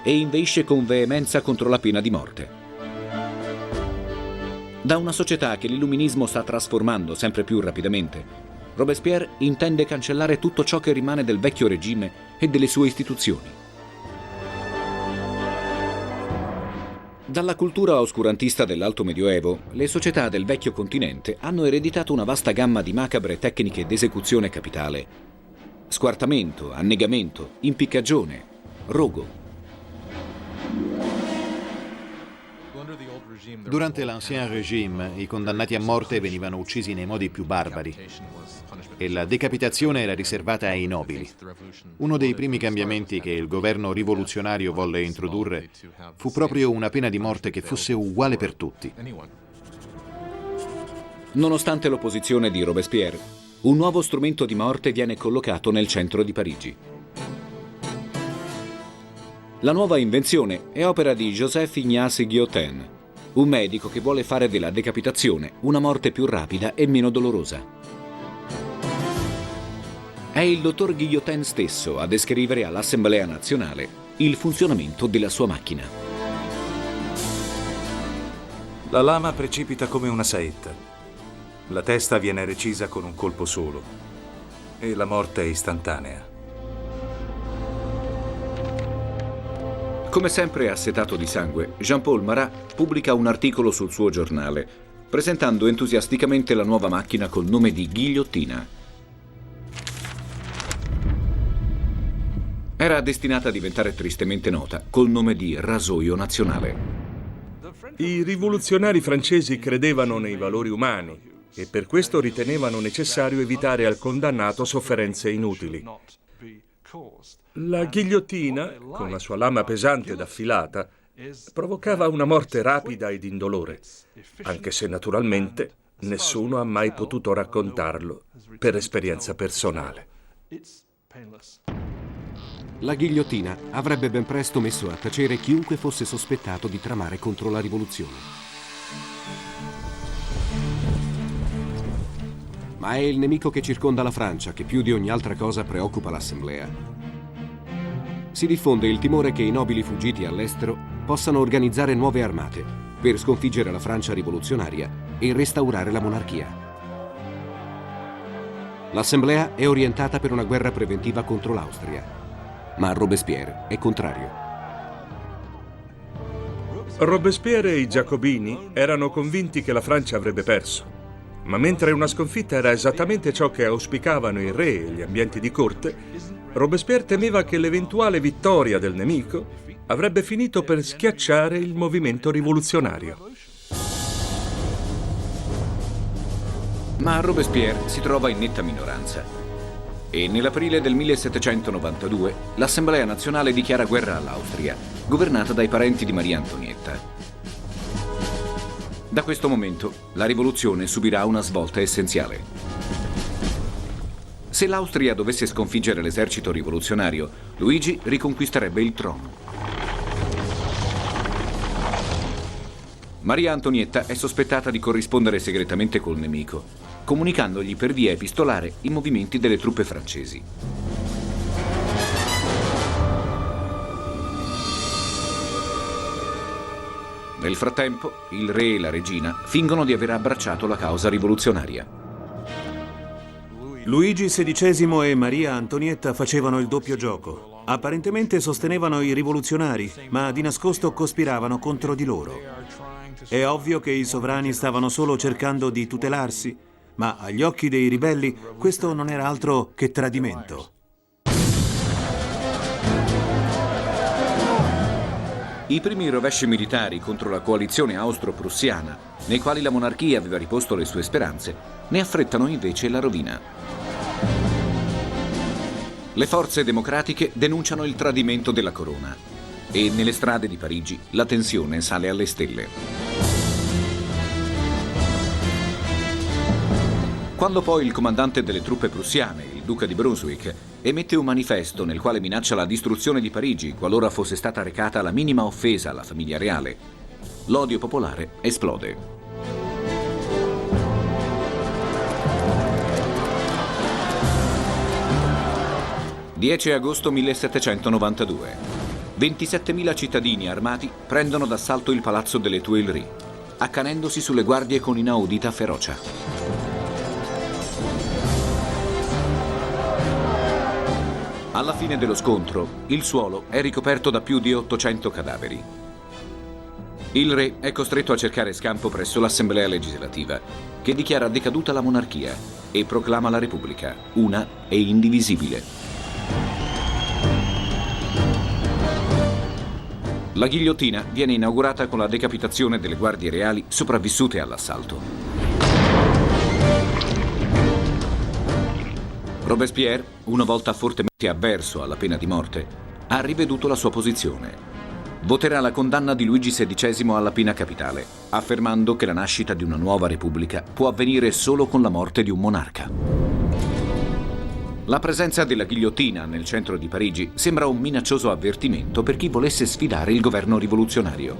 e inveisce con veemenza contro la pena di morte. Da una società che l'illuminismo sta trasformando sempre più rapidamente, Robespierre intende cancellare tutto ciò che rimane del vecchio regime e delle sue istituzioni. Dalla cultura oscurantista dell'Alto Medioevo, le società del vecchio continente hanno ereditato una vasta gamma di macabre tecniche d'esecuzione capitale. Squartamento, annegamento, impiccagione, rogo. Durante l'Ancien Régime, i condannati a morte venivano uccisi nei modi più barbari e la decapitazione era riservata ai nobili. Uno dei primi cambiamenti che il governo rivoluzionario volle introdurre fu proprio una pena di morte che fosse uguale per tutti. Nonostante l'opposizione di Robespierre, un nuovo strumento di morte viene collocato nel centro di Parigi. La nuova invenzione è opera di Joseph-Ignace Guillotin, un medico che vuole fare della decapitazione una morte più rapida e meno dolorosa. È il dottor Guillotin stesso a descrivere all'Assemblea nazionale il funzionamento della sua macchina. La lama precipita come una saetta. La testa viene recisa con un colpo solo e la morte è istantanea. Come sempre assetato di sangue, Jean-Paul Marat pubblica un articolo sul suo giornale, presentando entusiasticamente la nuova macchina col nome di ghigliottina. Era destinata a diventare tristemente nota col nome di rasoio nazionale. I rivoluzionari francesi credevano nei valori umani e per questo ritenevano necessario evitare al condannato sofferenze inutili. La ghigliottina, con la sua lama pesante ed affilata, provocava una morte rapida ed indolore, anche se naturalmente nessuno ha mai potuto raccontarlo per esperienza personale. La ghigliottina avrebbe ben presto messo a tacere chiunque fosse sospettato di tramare contro la rivoluzione. Ma è il nemico che circonda la Francia che più di ogni altra cosa preoccupa l'Assemblea. Si diffonde il timore che i nobili fuggiti all'estero possano organizzare nuove armate per sconfiggere la Francia rivoluzionaria e restaurare la monarchia. L'Assemblea è orientata per una guerra preventiva contro l'Austria, ma Robespierre è contrario. Robespierre e i giacobini erano convinti che la Francia avrebbe perso, ma mentre una sconfitta era esattamente ciò che auspicavano il re e gli ambienti di corte, Robespierre temeva che l'eventuale vittoria del nemico avrebbe finito per schiacciare il movimento rivoluzionario. Ma Robespierre si trova in netta minoranza e nell'aprile del 1792 l'Assemblea nazionale dichiara guerra all'Austria, governata dai parenti di Maria Antonietta. Da questo momento la rivoluzione subirà una svolta essenziale. Se l'Austria dovesse sconfiggere l'esercito rivoluzionario, Luigi riconquisterebbe il trono. Maria Antonietta è sospettata di corrispondere segretamente col nemico, comunicandogli per via epistolare i movimenti delle truppe francesi. Nel frattempo, il re e la regina fingono di aver abbracciato la causa rivoluzionaria. Luigi XVI e Maria Antonietta facevano il doppio gioco. Apparentemente sostenevano i rivoluzionari, ma di nascosto cospiravano contro di loro. È ovvio che i sovrani stavano solo cercando di tutelarsi, ma agli occhi dei ribelli questo non era altro che tradimento. I primi rovesci militari contro la coalizione austro-prussiana, nei quali la monarchia aveva riposto le sue speranze, ne affrettano invece la rovina. Le forze democratiche denunciano il tradimento della corona e nelle strade di Parigi la tensione sale alle stelle. Quando poi il comandante delle truppe prussiane, il duca di Brunswick, emette un manifesto nel quale minaccia la distruzione di Parigi qualora fosse stata recata la minima offesa alla famiglia reale, l'odio popolare esplode. 10 agosto 1792. 27.000 cittadini armati prendono d'assalto il palazzo delle Tuileries, accanendosi sulle guardie con inaudita ferocia. Alla fine dello scontro, il suolo è ricoperto da più di 800 cadaveri. Il re è costretto a cercare scampo presso l'Assemblea legislativa, che dichiara decaduta la monarchia e proclama la Repubblica, una e indivisibile. La ghigliottina viene inaugurata con la decapitazione delle guardie reali sopravvissute all'assalto. Robespierre, una volta fortemente avverso alla pena di morte, ha riveduto la sua posizione. voterà la condanna di Luigi XVI alla pena capitale, affermando che la nascita di una nuova repubblica può avvenire solo con la morte di un monarca. La presenza della ghigliottina nel centro di Parigi sembra un minaccioso avvertimento per chi volesse sfidare il governo rivoluzionario.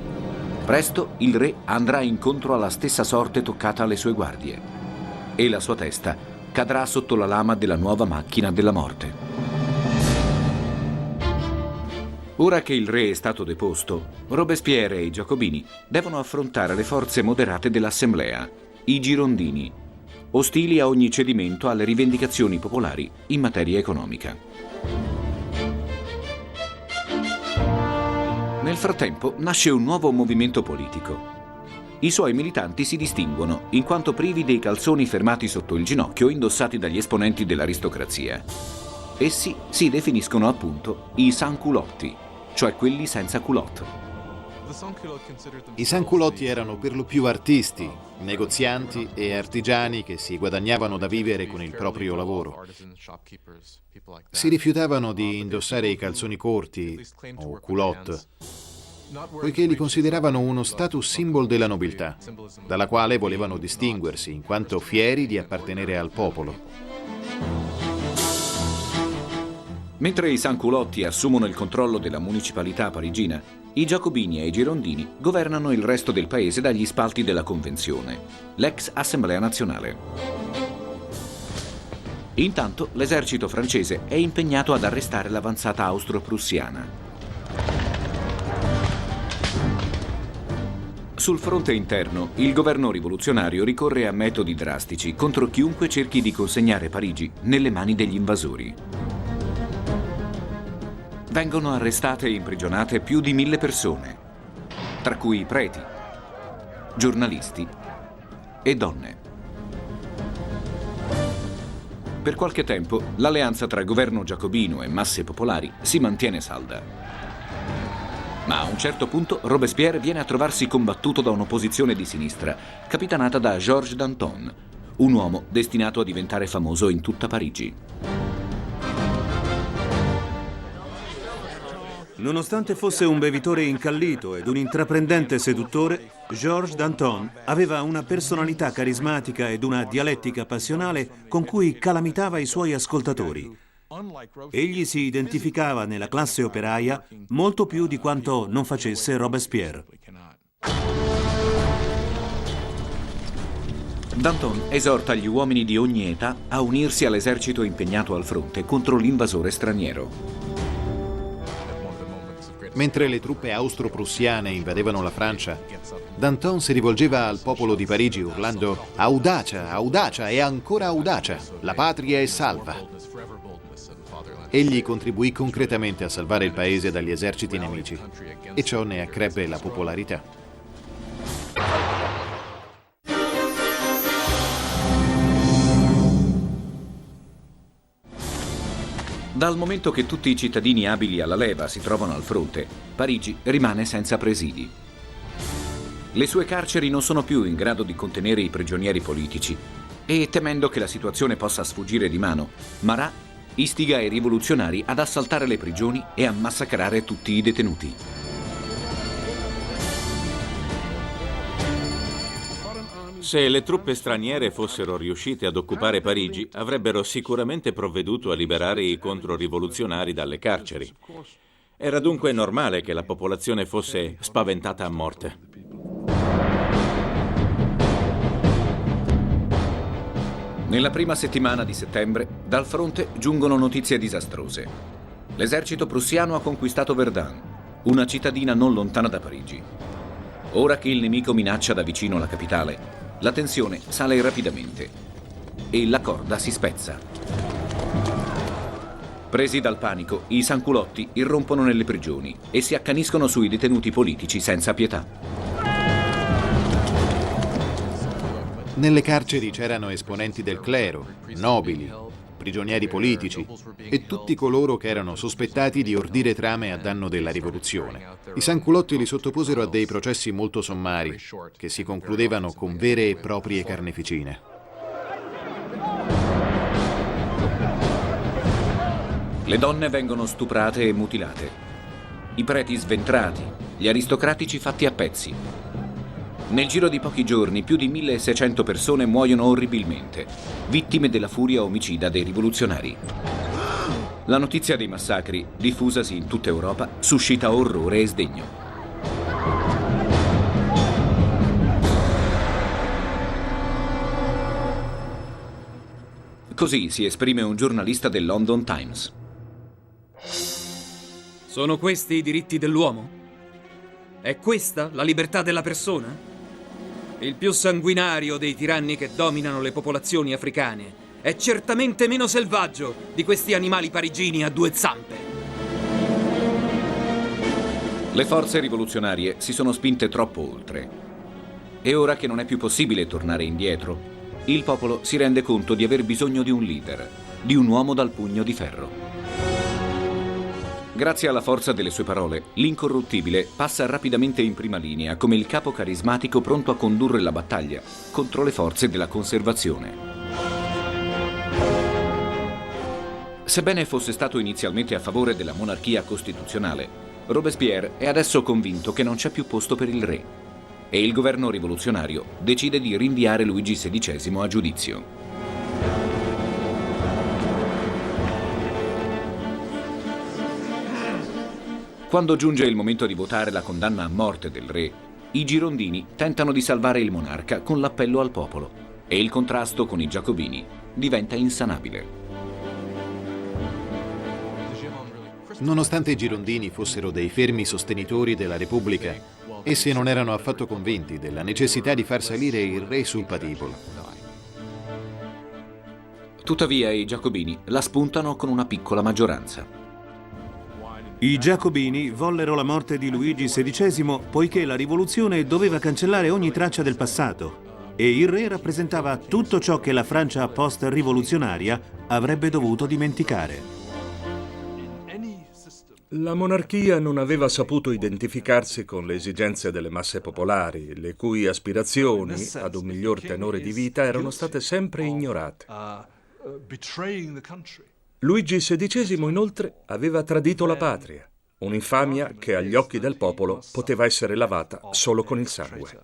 Presto il re andrà incontro alla stessa sorte toccata alle sue guardie e la sua testa cadrà sotto la lama della nuova macchina della morte. Ora che il re è stato deposto, Robespierre e i Giacobini devono affrontare le forze moderate dell'Assemblea, i Girondini, ostili a ogni cedimento alle rivendicazioni popolari in materia economica. Nel frattempo nasce un nuovo movimento politico. I suoi militanti si distinguono in quanto privi dei calzoni fermati sotto il ginocchio indossati dagli esponenti dell'aristocrazia. Essi si definiscono appunto i sans-culotti, cioè quelli senza culotte. I sans-culotti erano per lo più artisti, negozianti e artigiani che si guadagnavano da vivere con il proprio lavoro. Si rifiutavano di indossare i calzoni corti o culotte, poiché li consideravano uno status symbol della nobiltà, dalla quale volevano distinguersi in quanto fieri di appartenere al popolo. Mentre i sans-culotti assumono il controllo della municipalità parigina, i Giacobini e i Girondini governano il resto del paese dagli spalti della Convenzione, l'ex Assemblea nazionale. Intanto l'esercito francese è impegnato ad arrestare l'avanzata austro-prussiana. Sul fronte interno, il governo rivoluzionario ricorre a metodi drastici contro chiunque cerchi di consegnare Parigi nelle mani degli invasori. Vengono arrestate e imprigionate più di 1000 persone, tra cui preti, giornalisti e donne. Per qualche tempo l'alleanza tra governo giacobino e masse popolari si mantiene salda. Ma a un certo punto Robespierre viene a trovarsi combattuto da un'opposizione di sinistra, capitanata da Georges Danton, un uomo destinato a diventare famoso in tutta Parigi. Nonostante fosse un bevitore incallito ed un intraprendente seduttore, Georges Danton aveva una personalità carismatica ed una dialettica passionale con cui calamitava i suoi ascoltatori. Egli si identificava nella classe operaia molto più di quanto non facesse Robespierre. Danton esorta gli uomini di ogni età a unirsi all'esercito impegnato al fronte contro l'invasore straniero. Mentre le truppe austro-prussiane invadevano la Francia, Danton si rivolgeva al popolo di Parigi urlando «Audacia, audacia e ancora audacia! La patria è salva!». Egli contribuì concretamente a salvare il paese dagli eserciti nemici e ciò ne accrebbe la popolarità. Dal momento che tutti i cittadini abili alla leva si trovano al fronte, Parigi rimane senza presidi. Le sue carceri non sono più in grado di contenere i prigionieri politici e, temendo che la situazione possa sfuggire di mano, Marat istiga i rivoluzionari ad assaltare le prigioni e a massacrare tutti i detenuti. Se le truppe straniere fossero riuscite ad occupare Parigi, avrebbero sicuramente provveduto a liberare i controrivoluzionari dalle carceri. Era dunque normale che la popolazione fosse spaventata a morte. Nella prima settimana di settembre, dal fronte giungono notizie disastrose. L'esercito prussiano ha conquistato Verdun, una cittadina non lontana da Parigi. Ora che il nemico minaccia da vicino la capitale, la tensione sale rapidamente e la corda si spezza. Presi dal panico, i sans-culotti irrompono nelle prigioni e si accaniscono sui detenuti politici senza pietà. Nelle carceri c'erano esponenti del clero, nobili, prigionieri politici e tutti coloro che erano sospettati di ordire trame a danno della rivoluzione. I sans-culotti li sottoposero a dei processi molto sommari, che si concludevano con vere e proprie carneficine. Le donne vengono stuprate e mutilate. I preti sventrati, gli aristocratici fatti a pezzi. Nel giro di pochi giorni più di 1600 persone muoiono orribilmente, vittime della furia omicida dei rivoluzionari. La notizia dei massacri, diffusasi in tutta Europa, suscita orrore e sdegno. Così si esprime un giornalista del London Times. Sono questi i diritti dell'uomo? È questa la libertà della persona? Il più sanguinario dei tiranni che dominano le popolazioni africane è certamente meno selvaggio di questi animali parigini a due zampe. Le forze rivoluzionarie si sono spinte troppo oltre. E ora che non è più possibile tornare indietro, il popolo si rende conto di aver bisogno di un leader, di un uomo dal pugno di ferro. Grazie alla forza delle sue parole, l'incorruttibile passa rapidamente in prima linea come il capo carismatico pronto a condurre la battaglia contro le forze della conservazione. Sebbene fosse stato inizialmente a favore della monarchia costituzionale, Robespierre è adesso convinto che non c'è più posto per il re e il governo rivoluzionario decide di rinviare Luigi XVI a giudizio. Quando giunge il momento di votare la condanna a morte del re, i girondini tentano di salvare il monarca con l'appello al popolo e il contrasto con i giacobini diventa insanabile. Nonostante i girondini fossero dei fermi sostenitori della Repubblica, essi non erano affatto convinti della necessità di far salire il re sul patibolo. Tuttavia i giacobini la spuntano con una piccola maggioranza. I giacobini vollero la morte di Luigi XVI poiché la rivoluzione doveva cancellare ogni traccia del passato e il re rappresentava tutto ciò che la Francia post-rivoluzionaria avrebbe dovuto dimenticare. La monarchia non aveva saputo identificarsi con le esigenze delle masse popolari, le cui aspirazioni ad un miglior tenore di vita erano state sempre ignorate. Luigi XVI, inoltre, aveva tradito la patria, un'infamia che agli occhi del popolo poteva essere lavata solo con il sangue.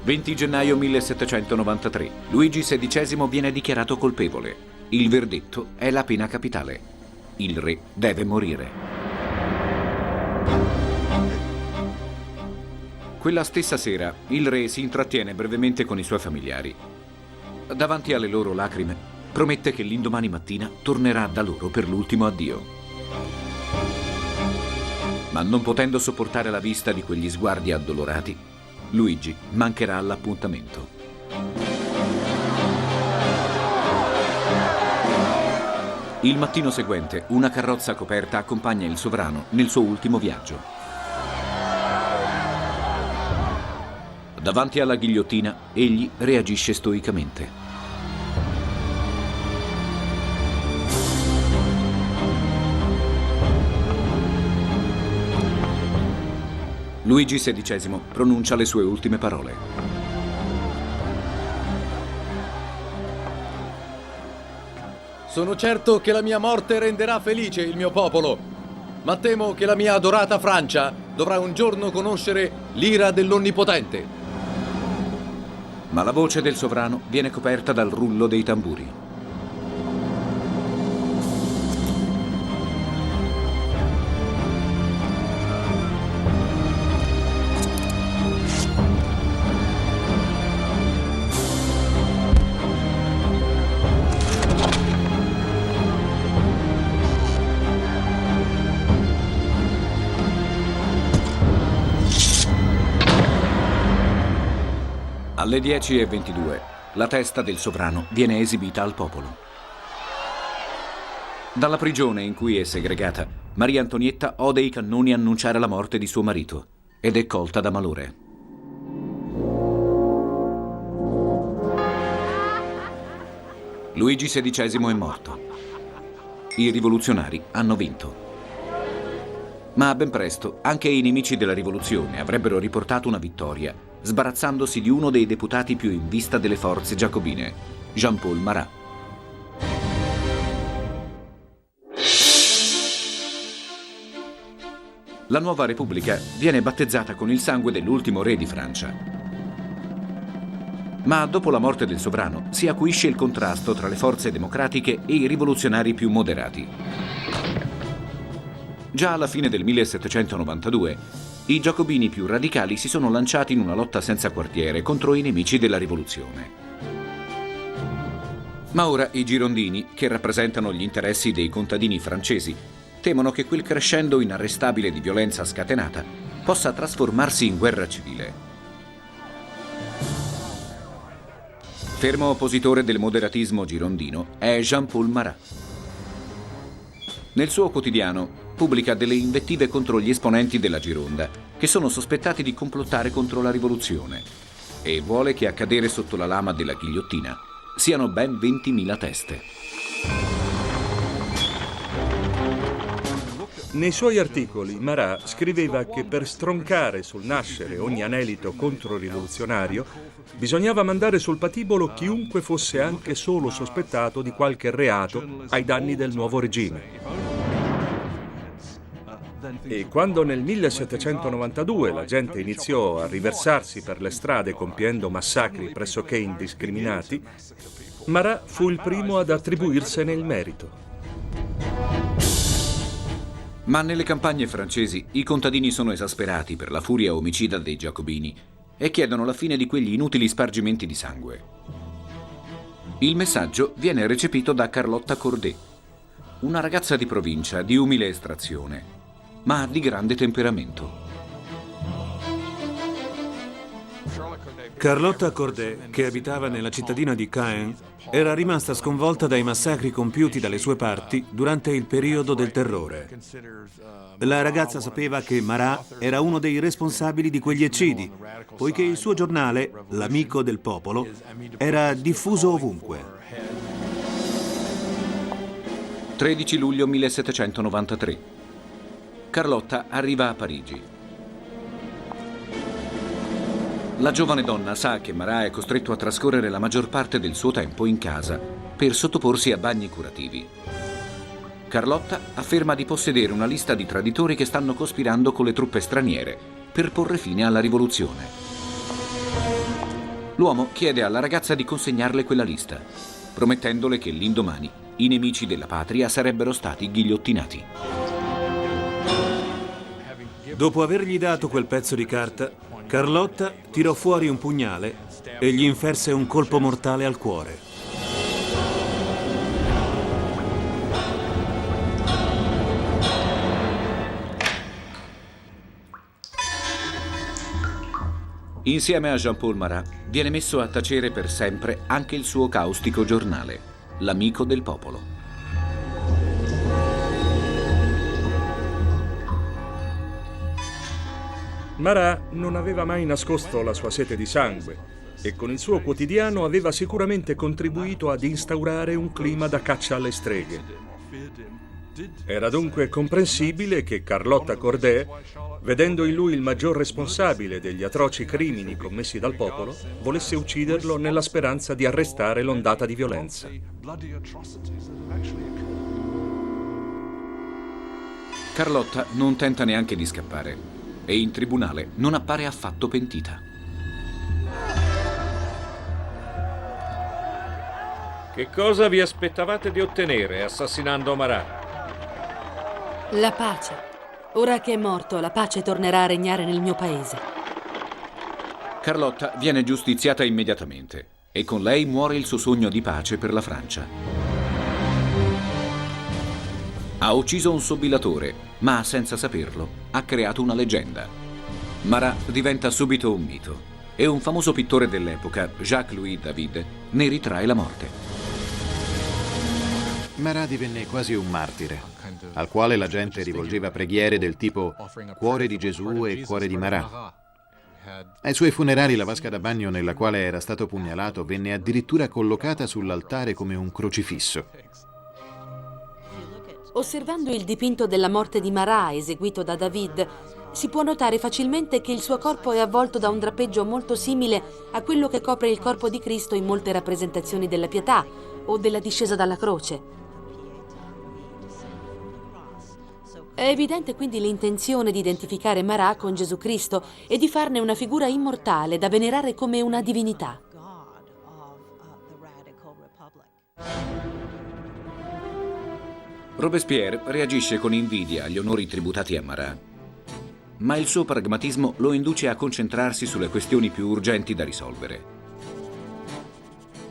20 gennaio 1793. Luigi XVI viene dichiarato colpevole. Il verdetto è la pena capitale. Il re deve morire. Quella stessa sera, il re si intrattiene brevemente con i suoi familiari. Davanti alle loro lacrime, promette che l'indomani mattina tornerà da loro per l'ultimo addio. Ma non potendo sopportare la vista di quegli sguardi addolorati, Luigi mancherà all'appuntamento. Il mattino seguente, una carrozza coperta accompagna il sovrano nel suo ultimo viaggio. Davanti alla ghigliottina, egli reagisce stoicamente. Luigi XVI pronuncia le sue ultime parole. Sono certo che la mia morte renderà felice il mio popolo, ma temo che la mia adorata Francia dovrà un giorno conoscere l'ira dell'Onnipotente. Ma la voce del sovrano viene coperta dal rullo dei tamburi. Alle 10:22, la testa del sovrano viene esibita al popolo. Dalla prigione in cui è segregata, Maria Antonietta ode i cannoni annunciare la morte di suo marito ed è colta da malore. Luigi XVI è morto. I rivoluzionari hanno vinto. Ma ben presto anche i nemici della rivoluzione avrebbero riportato una vittoria, sbarazzandosi di uno dei deputati più in vista delle forze giacobine, Jean-Paul Marat. La nuova Repubblica viene battezzata con il sangue dell'ultimo re di Francia. Ma dopo la morte del sovrano si acuisce il contrasto tra le forze democratiche e i rivoluzionari più moderati. Già alla fine del 1792, i giacobini più radicali si sono lanciati in una lotta senza quartiere contro i nemici della rivoluzione. Ma ora i girondini, che rappresentano gli interessi dei contadini francesi, temono che quel crescendo inarrestabile di violenza scatenata possa trasformarsi in guerra civile. Fermo oppositore del moderatismo girondino è Jean-Paul Marat. Nel suo quotidiano pubblica delle invettive contro gli esponenti della Gironda, che sono sospettati di complottare contro la rivoluzione, e vuole che a cadere sotto la lama della ghigliottina siano ben 20.000 teste. Nei suoi articoli Marat scriveva che per stroncare sul nascere ogni anelito controrivoluzionario bisognava mandare sul patibolo chiunque fosse anche solo sospettato di qualche reato ai danni del nuovo regime. E quando nel 1792 la gente iniziò a riversarsi per le strade compiendo massacri pressoché indiscriminati, Marat fu il primo ad attribuirsene il merito. Ma nelle campagne francesi i contadini sono esasperati per la furia omicida dei giacobini e chiedono la fine di quegli inutili spargimenti di sangue. Il messaggio viene recepito da Carlotta Corday, una ragazza di provincia di umile estrazione, ma di grande temperamento. Carlotta Corday, che abitava nella cittadina di Caen, era rimasta sconvolta dai massacri compiuti dalle sue parti durante il periodo del terrore. La ragazza sapeva che Marat era uno dei responsabili di quegli eccidi, poiché il suo giornale, L'Amico del Popolo, era diffuso ovunque. 13 luglio 1793. Carlotta arriva a Parigi. La giovane donna sa che Marat è costretto a trascorrere la maggior parte del suo tempo in casa per sottoporsi a bagni curativi. Carlotta afferma di possedere una lista di traditori che stanno cospirando con le truppe straniere per porre fine alla rivoluzione. L'uomo chiede alla ragazza di consegnarle quella lista, promettendole che l'indomani i nemici della patria sarebbero stati ghigliottinati. Dopo avergli dato quel pezzo di carta, Carlotta tirò fuori un pugnale e gli inferse un colpo mortale al cuore. Insieme a Jean-Paul Marat viene messo a tacere per sempre anche il suo caustico giornale, L'Amico del Popolo. Marat non aveva mai nascosto la sua sete di sangue e con il suo quotidiano aveva sicuramente contribuito ad instaurare un clima da caccia alle streghe. Era dunque comprensibile che Carlotta Corday, vedendo in lui il maggior responsabile degli atroci crimini commessi dal popolo, volesse ucciderlo nella speranza di arrestare l'ondata di violenza. Carlotta non tenta neanche di scappare e in tribunale non appare affatto pentita. Che cosa vi aspettavate di ottenere assassinando Marat? La pace. Ora che è morto, la pace tornerà a regnare nel mio paese. Carlotta viene giustiziata immediatamente e con lei muore il suo sogno di pace per la Francia. Ha ucciso un sobilatore, ma senza saperlo ha creato una leggenda. Marat diventa subito un mito e un famoso pittore dell'epoca, Jacques-Louis David, ne ritrae la morte. Marat divenne quasi un martire, al quale la gente rivolgeva preghiere del tipo Cuore di Gesù e Cuore di Marat. Ai suoi funerali la vasca da bagno nella quale era stato pugnalato venne addirittura collocata sull'altare come un crocifisso. Osservando il dipinto della morte di Marat eseguito da David, si può notare facilmente che il suo corpo è avvolto da un drappeggio molto simile a quello che copre il corpo di Cristo in molte rappresentazioni della Pietà o della discesa dalla croce. È evidente quindi l'intenzione di identificare Marat con Gesù Cristo e di farne una figura immortale da venerare come una divinità. Robespierre reagisce con invidia agli onori tributati a Marat, ma il suo pragmatismo lo induce a concentrarsi sulle questioni più urgenti da risolvere.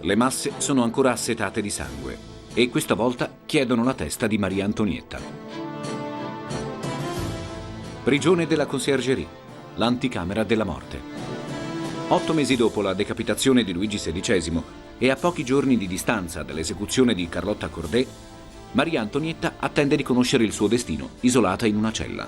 Le masse sono ancora assetate di sangue e questa volta chiedono la testa di Maria Antonietta. Prigione della Conciergerie, l'anticamera della morte. 8 mesi dopo la decapitazione di Luigi XVI e a pochi giorni di distanza dall'esecuzione di Carlotta Corday, Maria Antonietta attende di conoscere il suo destino, isolata in una cella.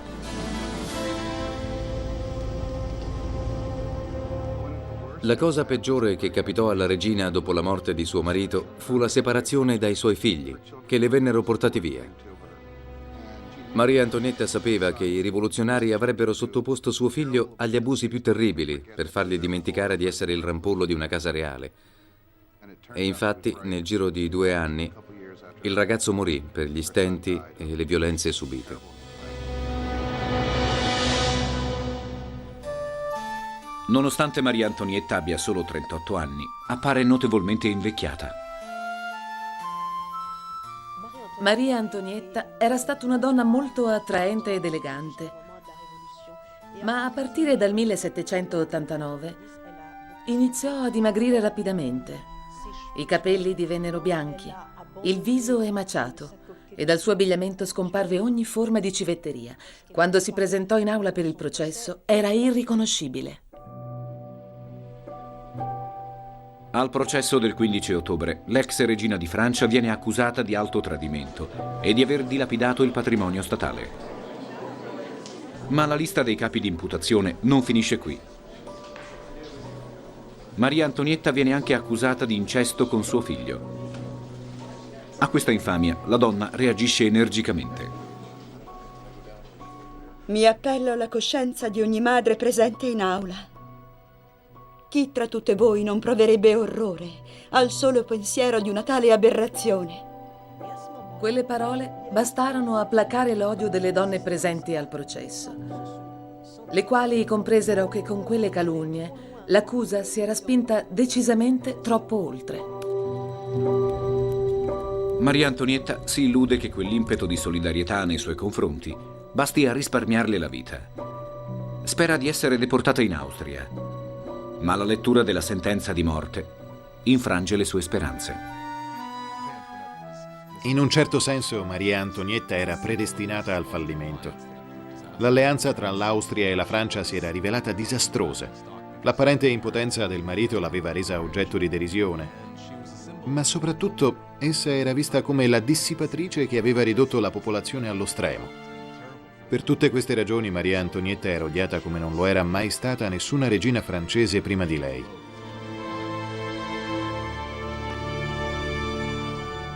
La cosa peggiore che capitò alla regina dopo la morte di suo marito fu la separazione dai suoi figli, che le vennero portati via. Maria Antonietta sapeva che i rivoluzionari avrebbero sottoposto suo figlio agli abusi più terribili per fargli dimenticare di essere il rampollo di una casa reale. E infatti, nel giro di 2 anni, il ragazzo morì per gli stenti e le violenze subite. Nonostante Maria Antonietta abbia solo 38 anni, appare notevolmente invecchiata. Maria Antonietta era stata una donna molto attraente ed elegante, ma a partire dal 1789 iniziò a dimagrire rapidamente. I capelli divennero bianchi, il viso emaciato e dal suo abbigliamento scomparve ogni forma di civetteria. Quando si presentò in aula per il processo era irriconoscibile. Al processo del 15 ottobre, l'ex regina di Francia viene accusata di alto tradimento e di aver dilapidato il patrimonio statale. Ma la lista dei capi di imputazione non finisce qui. Maria Antonietta viene anche accusata di incesto con suo figlio. A questa infamia la donna reagisce energicamente. Mi appello alla coscienza di ogni madre presente in aula. Chi tra tutte voi non proverebbe orrore al solo pensiero di una tale aberrazione? Quelle parole bastarono a placare l'odio delle donne presenti al processo, le quali compresero che con quelle calunnie l'accusa si era spinta decisamente troppo oltre. Maria Antonietta si illude che quell'impeto di solidarietà nei suoi confronti basti a risparmiarle la vita. Spera di essere deportata in Austria, ma la lettura della sentenza di morte infrange le sue speranze. In un certo senso Maria Antonietta era predestinata al fallimento. L'alleanza tra l'Austria e la Francia si era rivelata disastrosa. L'apparente impotenza del marito l'aveva resa oggetto di derisione, ma soprattutto essa era vista come la dissipatrice che aveva ridotto la popolazione allo stremo. Per tutte queste ragioni Maria Antonietta era odiata come non lo era mai stata nessuna regina francese prima di lei.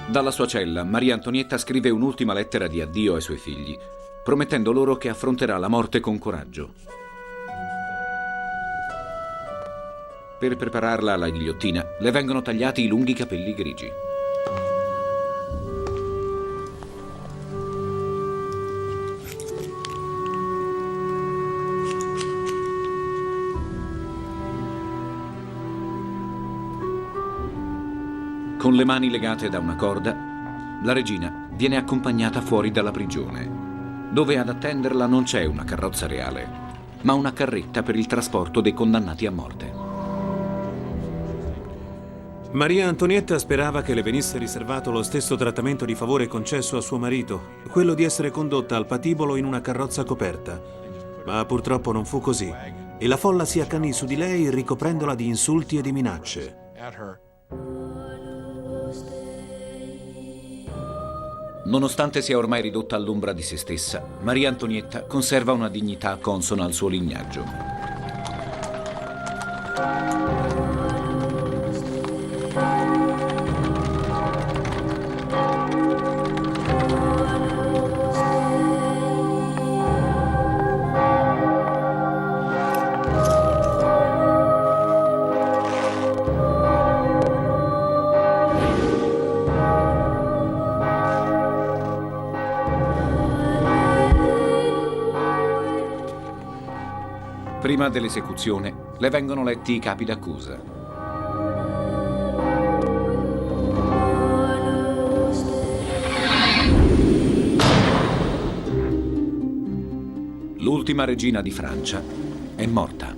Dalla sua cella, Maria Antonietta scrive un'ultima lettera di addio ai suoi figli, promettendo loro che affronterà la morte con coraggio. Per prepararla alla ghigliottina, le vengono tagliati i lunghi capelli grigi. Con le mani legate da una corda, la regina viene accompagnata fuori dalla prigione, dove ad attenderla non c'è una carrozza reale, ma una carretta per il trasporto dei condannati a morte. Maria Antonietta sperava che le venisse riservato lo stesso trattamento di favore concesso a suo marito, quello di essere condotta al patibolo in una carrozza coperta. Ma purtroppo non fu così, e la folla si accanì su di lei ricoprendola di insulti e di minacce. Nonostante sia ormai ridotta all'ombra di se stessa, Maria Antonietta conserva una dignità consona al suo lignaggio. Prima dell'esecuzione le vengono letti i capi d'accusa. L'ultima regina di Francia è morta.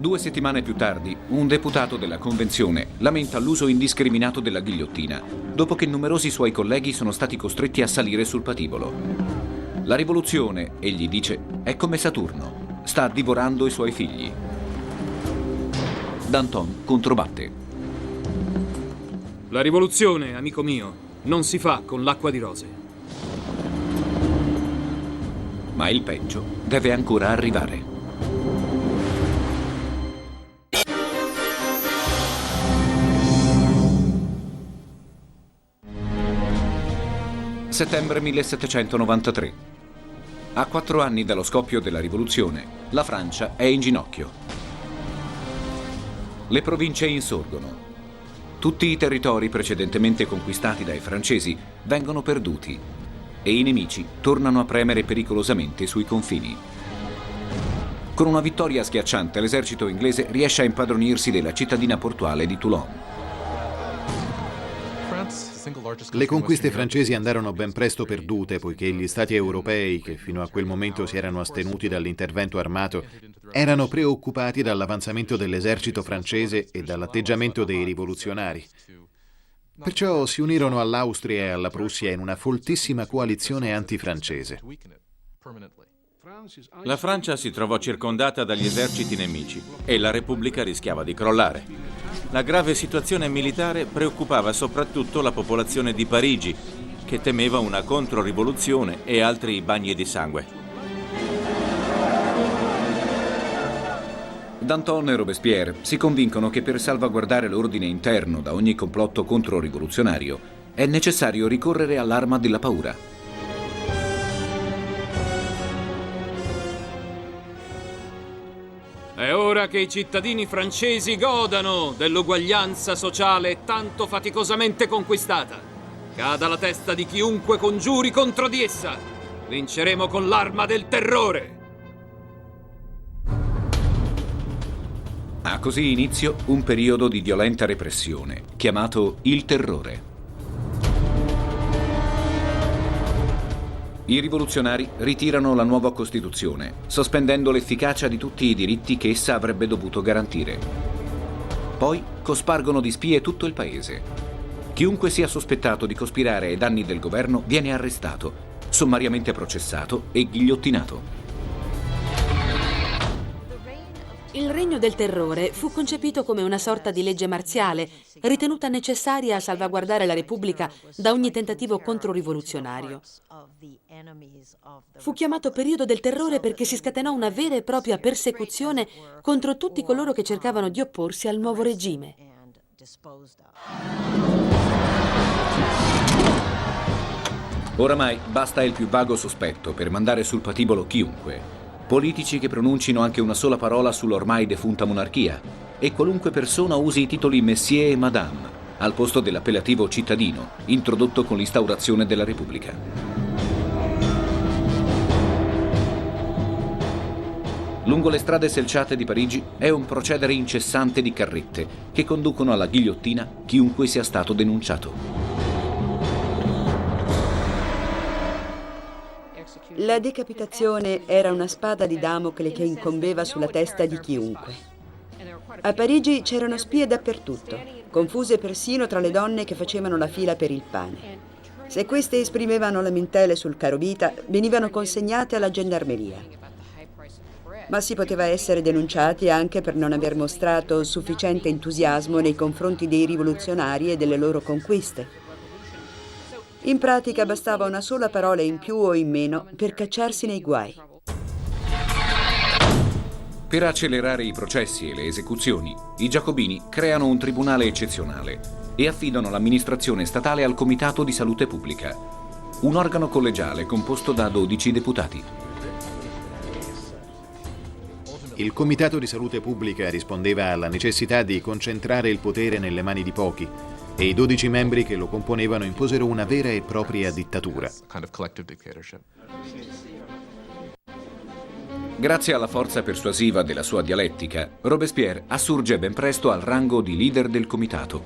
2 settimane più tardi, un deputato della Convenzione lamenta l'uso indiscriminato della ghigliottina, dopo che numerosi suoi colleghi sono stati costretti a salire sul patibolo. La rivoluzione, egli dice, è come Saturno, sta divorando i suoi figli. Danton controbatte. La rivoluzione, amico mio, non si fa con l'acqua di rose. Ma il peggio deve ancora arrivare. Settembre 1793. A 4 anni dallo scoppio della rivoluzione, la Francia è in ginocchio. Le province insorgono. Tutti i territori precedentemente conquistati dai francesi vengono perduti e i nemici tornano a premere pericolosamente sui confini. Con una vittoria schiacciante, l'esercito inglese riesce a impadronirsi della cittadina portuale di Toulon. Le conquiste francesi andarono ben presto perdute, poiché gli stati europei, che fino a quel momento si erano astenuti dall'intervento armato, erano preoccupati dall'avanzamento dell'esercito francese e dall'atteggiamento dei rivoluzionari. Perciò si unirono all'Austria e alla Prussia in una foltissima coalizione antifrancese. La Francia si trovò circondata dagli eserciti nemici e la Repubblica rischiava di crollare. La grave situazione militare preoccupava soprattutto la popolazione di Parigi, che temeva una controrivoluzione e altri bagni di sangue. Danton e Robespierre si convincono che per salvaguardare l'ordine interno da ogni complotto controrivoluzionario è necessario ricorrere all'arma della paura. È ora che i cittadini francesi godano dell'uguaglianza sociale tanto faticosamente conquistata. Cada la testa di chiunque congiuri contro di essa. Vinceremo con l'arma del terrore. Ha così inizio un periodo di violenta repressione, chiamato il Terrore. I rivoluzionari ritirano la nuova Costituzione, sospendendo l'efficacia di tutti i diritti che essa avrebbe dovuto garantire. Poi cospargono di spie tutto il paese. Chiunque sia sospettato di cospirare ai danni del governo viene arrestato, sommariamente processato e ghigliottinato. Il regno del terrore fu concepito come una sorta di legge marziale, ritenuta necessaria a salvaguardare la Repubblica da ogni tentativo controrivoluzionario. Fu chiamato periodo del terrore perché si scatenò una vera e propria persecuzione contro tutti coloro che cercavano di opporsi al nuovo regime. Oramai basta il più vago sospetto per mandare sul patibolo chiunque. Politici che pronuncino anche una sola parola sull'ormai defunta monarchia e qualunque persona usi i titoli Messier e Madame al posto dell'appellativo cittadino introdotto con l'instaurazione della Repubblica. Lungo le strade selciate di Parigi è un procedere incessante di carrette che conducono alla ghigliottina chiunque sia stato denunciato. La decapitazione era una spada di Damocle che incombeva sulla testa di chiunque. A Parigi c'erano spie dappertutto, confuse persino tra le donne che facevano la fila per il pane. Se queste esprimevano lamentele sul carovita, venivano consegnate alla gendarmeria. Ma si poteva essere denunciati anche per non aver mostrato sufficiente entusiasmo nei confronti dei rivoluzionari e delle loro conquiste. In pratica bastava una sola parola in più o in meno per cacciarsi nei guai. Per accelerare i processi e le esecuzioni, i giacobini creano un tribunale eccezionale e affidano l'amministrazione statale al Comitato di Salute Pubblica, un organo collegiale composto da 12 deputati. Il Comitato di Salute Pubblica rispondeva alla necessità di concentrare il potere nelle mani di pochi, e i 12 membri che lo componevano imposero una vera e propria dittatura. Grazie alla forza persuasiva della sua dialettica, Robespierre assurge ben presto al rango di leader del comitato,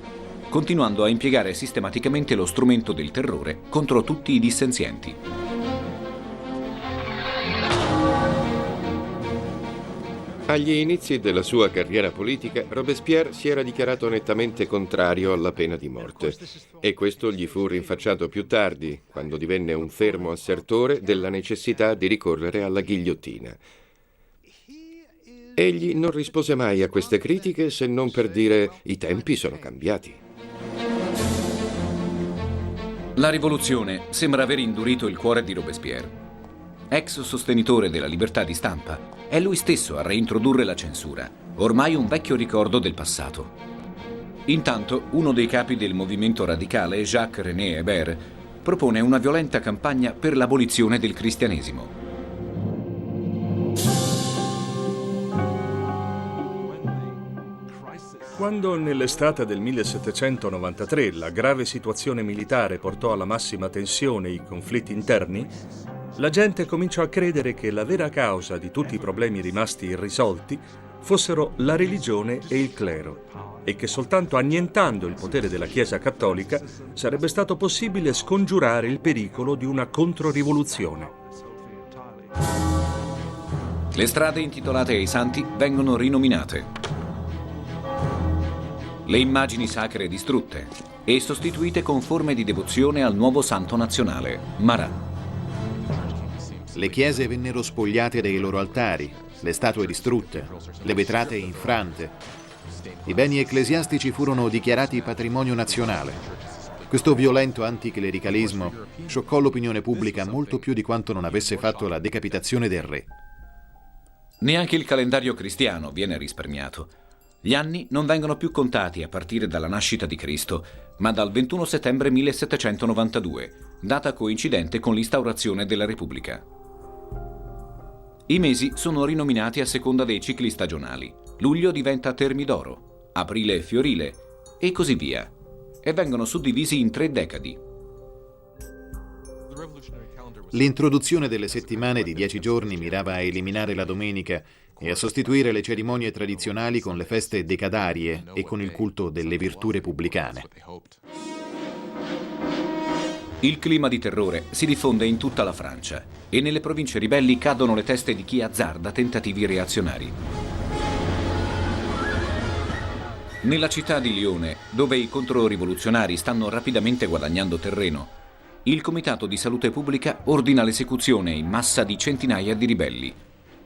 continuando a impiegare sistematicamente lo strumento del terrore contro tutti i dissenzienti. Agli inizi della sua carriera politica, Robespierre si era dichiarato nettamente contrario alla pena di morte e questo gli fu rinfacciato più tardi, quando divenne un fermo assertore della necessità di ricorrere alla ghigliottina. Egli non rispose mai a queste critiche se non per dire i tempi sono cambiati. La rivoluzione sembra aver indurito il cuore di Robespierre. Ex sostenitore della libertà di stampa, è lui stesso a reintrodurre la censura, ormai un vecchio ricordo del passato. Intanto, uno dei capi del movimento radicale, Jacques-René Hébert, propone una violenta campagna per l'abolizione del cristianesimo. Quando nell'estate del 1793 la grave situazione militare portò alla massima tensione i conflitti interni, la gente cominciò a credere che la vera causa di tutti i problemi rimasti irrisolti fossero la religione e il clero, e che soltanto annientando il potere della Chiesa cattolica sarebbe stato possibile scongiurare il pericolo di una controrivoluzione. Le strade intitolate ai santi vengono rinominate, le immagini sacre distrutte e sostituite con forme di devozione al nuovo santo nazionale, Marat. Le chiese vennero spogliate dei loro altari, le statue distrutte, le vetrate infrante. I beni ecclesiastici furono dichiarati patrimonio nazionale. Questo violento anticlericalismo scioccò l'opinione pubblica molto più di quanto non avesse fatto la decapitazione del re. Neanche il calendario cristiano viene risparmiato. Gli anni non vengono più contati a partire dalla nascita di Cristo, ma dal 21 settembre 1792, data coincidente con l'instaurazione della Repubblica. I mesi sono rinominati a seconda dei cicli stagionali. Luglio diventa Termidoro, aprile Fiorile e così via, e vengono suddivisi in 3 decadi. L'introduzione delle settimane di 10 giorni mirava a eliminare la domenica e a sostituire le cerimonie tradizionali con le feste decadarie e con il culto delle virtù repubblicane. Il clima di terrore si diffonde in tutta la Francia e nelle province ribelli cadono le teste di chi azzarda tentativi reazionari. Nella città di Lione, dove i controrivoluzionari stanno rapidamente guadagnando terreno, il Comitato di Salute Pubblica ordina l'esecuzione in massa di centinaia di ribelli,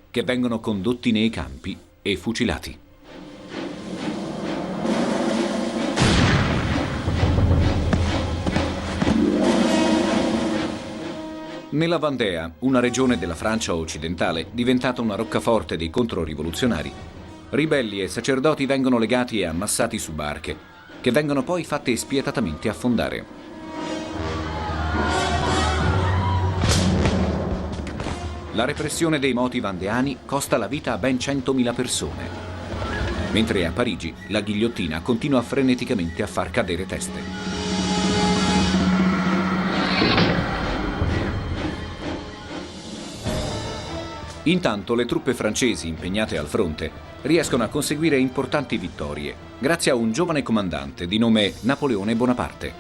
che vengono condotti nei campi e fucilati. Nella Vandea, una regione della Francia occidentale, diventata una roccaforte dei controrivoluzionari, ribelli e sacerdoti vengono legati e ammassati su barche, che vengono poi fatte spietatamente affondare. La repressione dei moti vandeani costa la vita a ben 100.000 persone, mentre a Parigi la ghigliottina continua freneticamente a far cadere teste. Intanto le truppe francesi impegnate al fronte riescono a conseguire importanti vittorie grazie a un giovane comandante di nome Napoleone Bonaparte,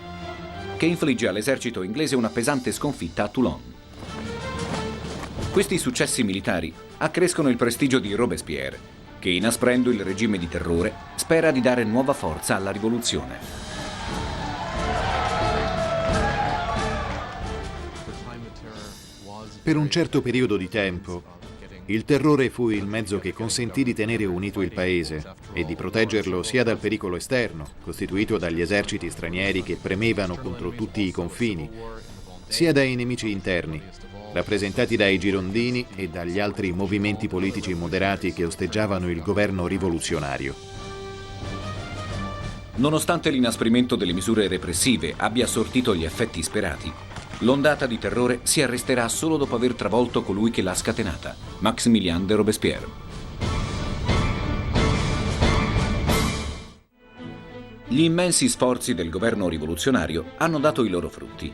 che infligge all'esercito inglese una pesante sconfitta a Toulon. Questi successi militari accrescono il prestigio di Robespierre, che inasprendo il regime di terrore spera di dare nuova forza alla rivoluzione. Per un certo periodo di tempo, il terrore fu il mezzo che consentì di tenere unito il paese e di proteggerlo sia dal pericolo esterno, costituito dagli eserciti stranieri che premevano contro tutti i confini, sia dai nemici interni, rappresentati dai girondini e dagli altri movimenti politici moderati che osteggiavano il governo rivoluzionario. Nonostante l'inasprimento delle misure repressive abbia sortito gli effetti sperati, l'ondata di terrore si arresterà solo dopo aver travolto colui che l'ha scatenata, Maximilien de Robespierre. Gli immensi sforzi del governo rivoluzionario hanno dato i loro frutti.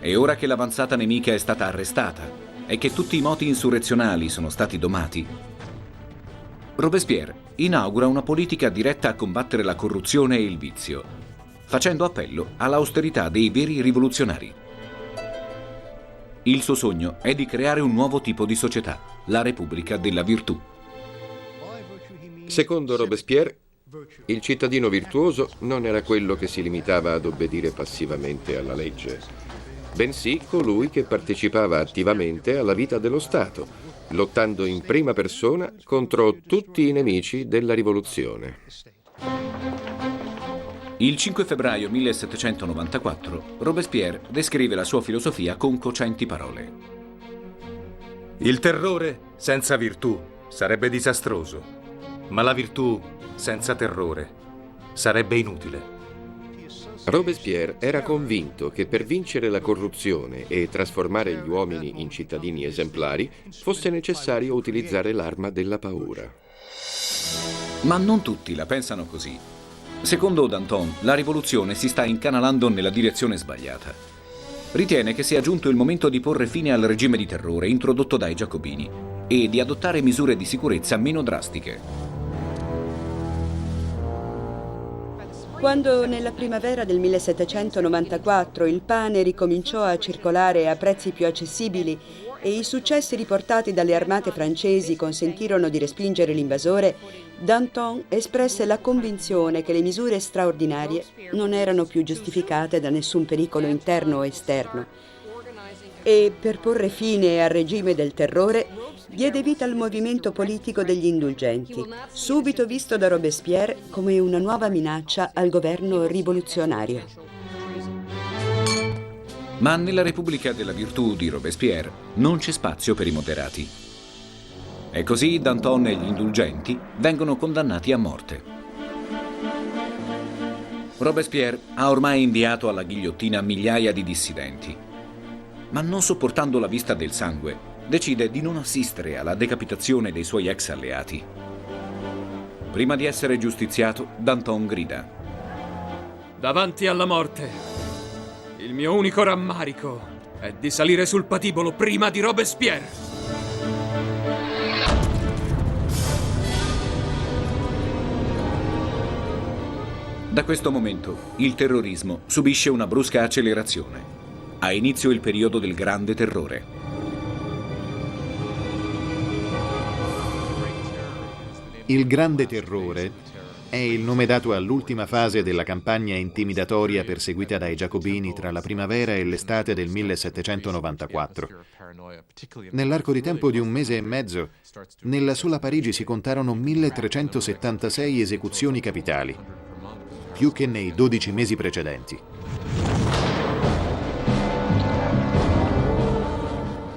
E ora che l'avanzata nemica è stata arrestata e che tutti i moti insurrezionali sono stati domati, Robespierre inaugura una politica diretta a combattere la corruzione e il vizio, facendo appello all'austerità dei veri rivoluzionari. Il suo sogno è di creare un nuovo tipo di società, la Repubblica della Virtù. Secondo Robespierre, il cittadino virtuoso non era quello che si limitava ad obbedire passivamente alla legge, bensì colui che partecipava attivamente alla vita dello Stato, lottando in prima persona contro tutti i nemici della rivoluzione. Il 5 febbraio 1794 Robespierre descrive la sua filosofia con cocenti parole. Il terrore senza virtù sarebbe disastroso, ma la virtù senza terrore sarebbe inutile. Robespierre era convinto che per vincere la corruzione e trasformare gli uomini in cittadini esemplari fosse necessario utilizzare l'arma della paura. Ma non tutti la pensano così. Secondo Danton, la rivoluzione si sta incanalando nella direzione sbagliata. Ritiene che sia giunto il momento di porre fine al regime di terrore introdotto dai Giacobini e di adottare misure di sicurezza meno drastiche. Quando nella primavera del 1794 il pane ricominciò a circolare a prezzi più accessibili e i successi riportati dalle armate francesi consentirono di respingere l'invasore, Danton espresse la convinzione che le misure straordinarie non erano più giustificate da nessun pericolo interno o esterno. E per porre fine al regime del terrore diede vita al movimento politico degli indulgenti, subito visto da Robespierre come una nuova minaccia al governo rivoluzionario. Ma nella Repubblica della Virtù di Robespierre non c'è spazio per i moderati. E così Danton e gli indulgenti vengono condannati a morte. Robespierre ha ormai inviato alla ghigliottina migliaia di dissidenti, ma non sopportando la vista del sangue, decide di non assistere alla decapitazione dei suoi ex alleati. Prima di essere giustiziato, Danton grida: davanti alla morte, il mio unico rammarico è di salire sul patibolo prima di Robespierre. Da questo momento, il terrorismo subisce una brusca accelerazione. Ha inizio il periodo del Grande Terrore. Il Grande Terrore è il nome dato all'ultima fase della campagna intimidatoria perseguita dai Giacobini tra la primavera e l'estate del 1794. Nell'arco di tempo di un mese e mezzo, nella sola Parigi si contarono 1376 esecuzioni capitali, più che nei 12 mesi precedenti.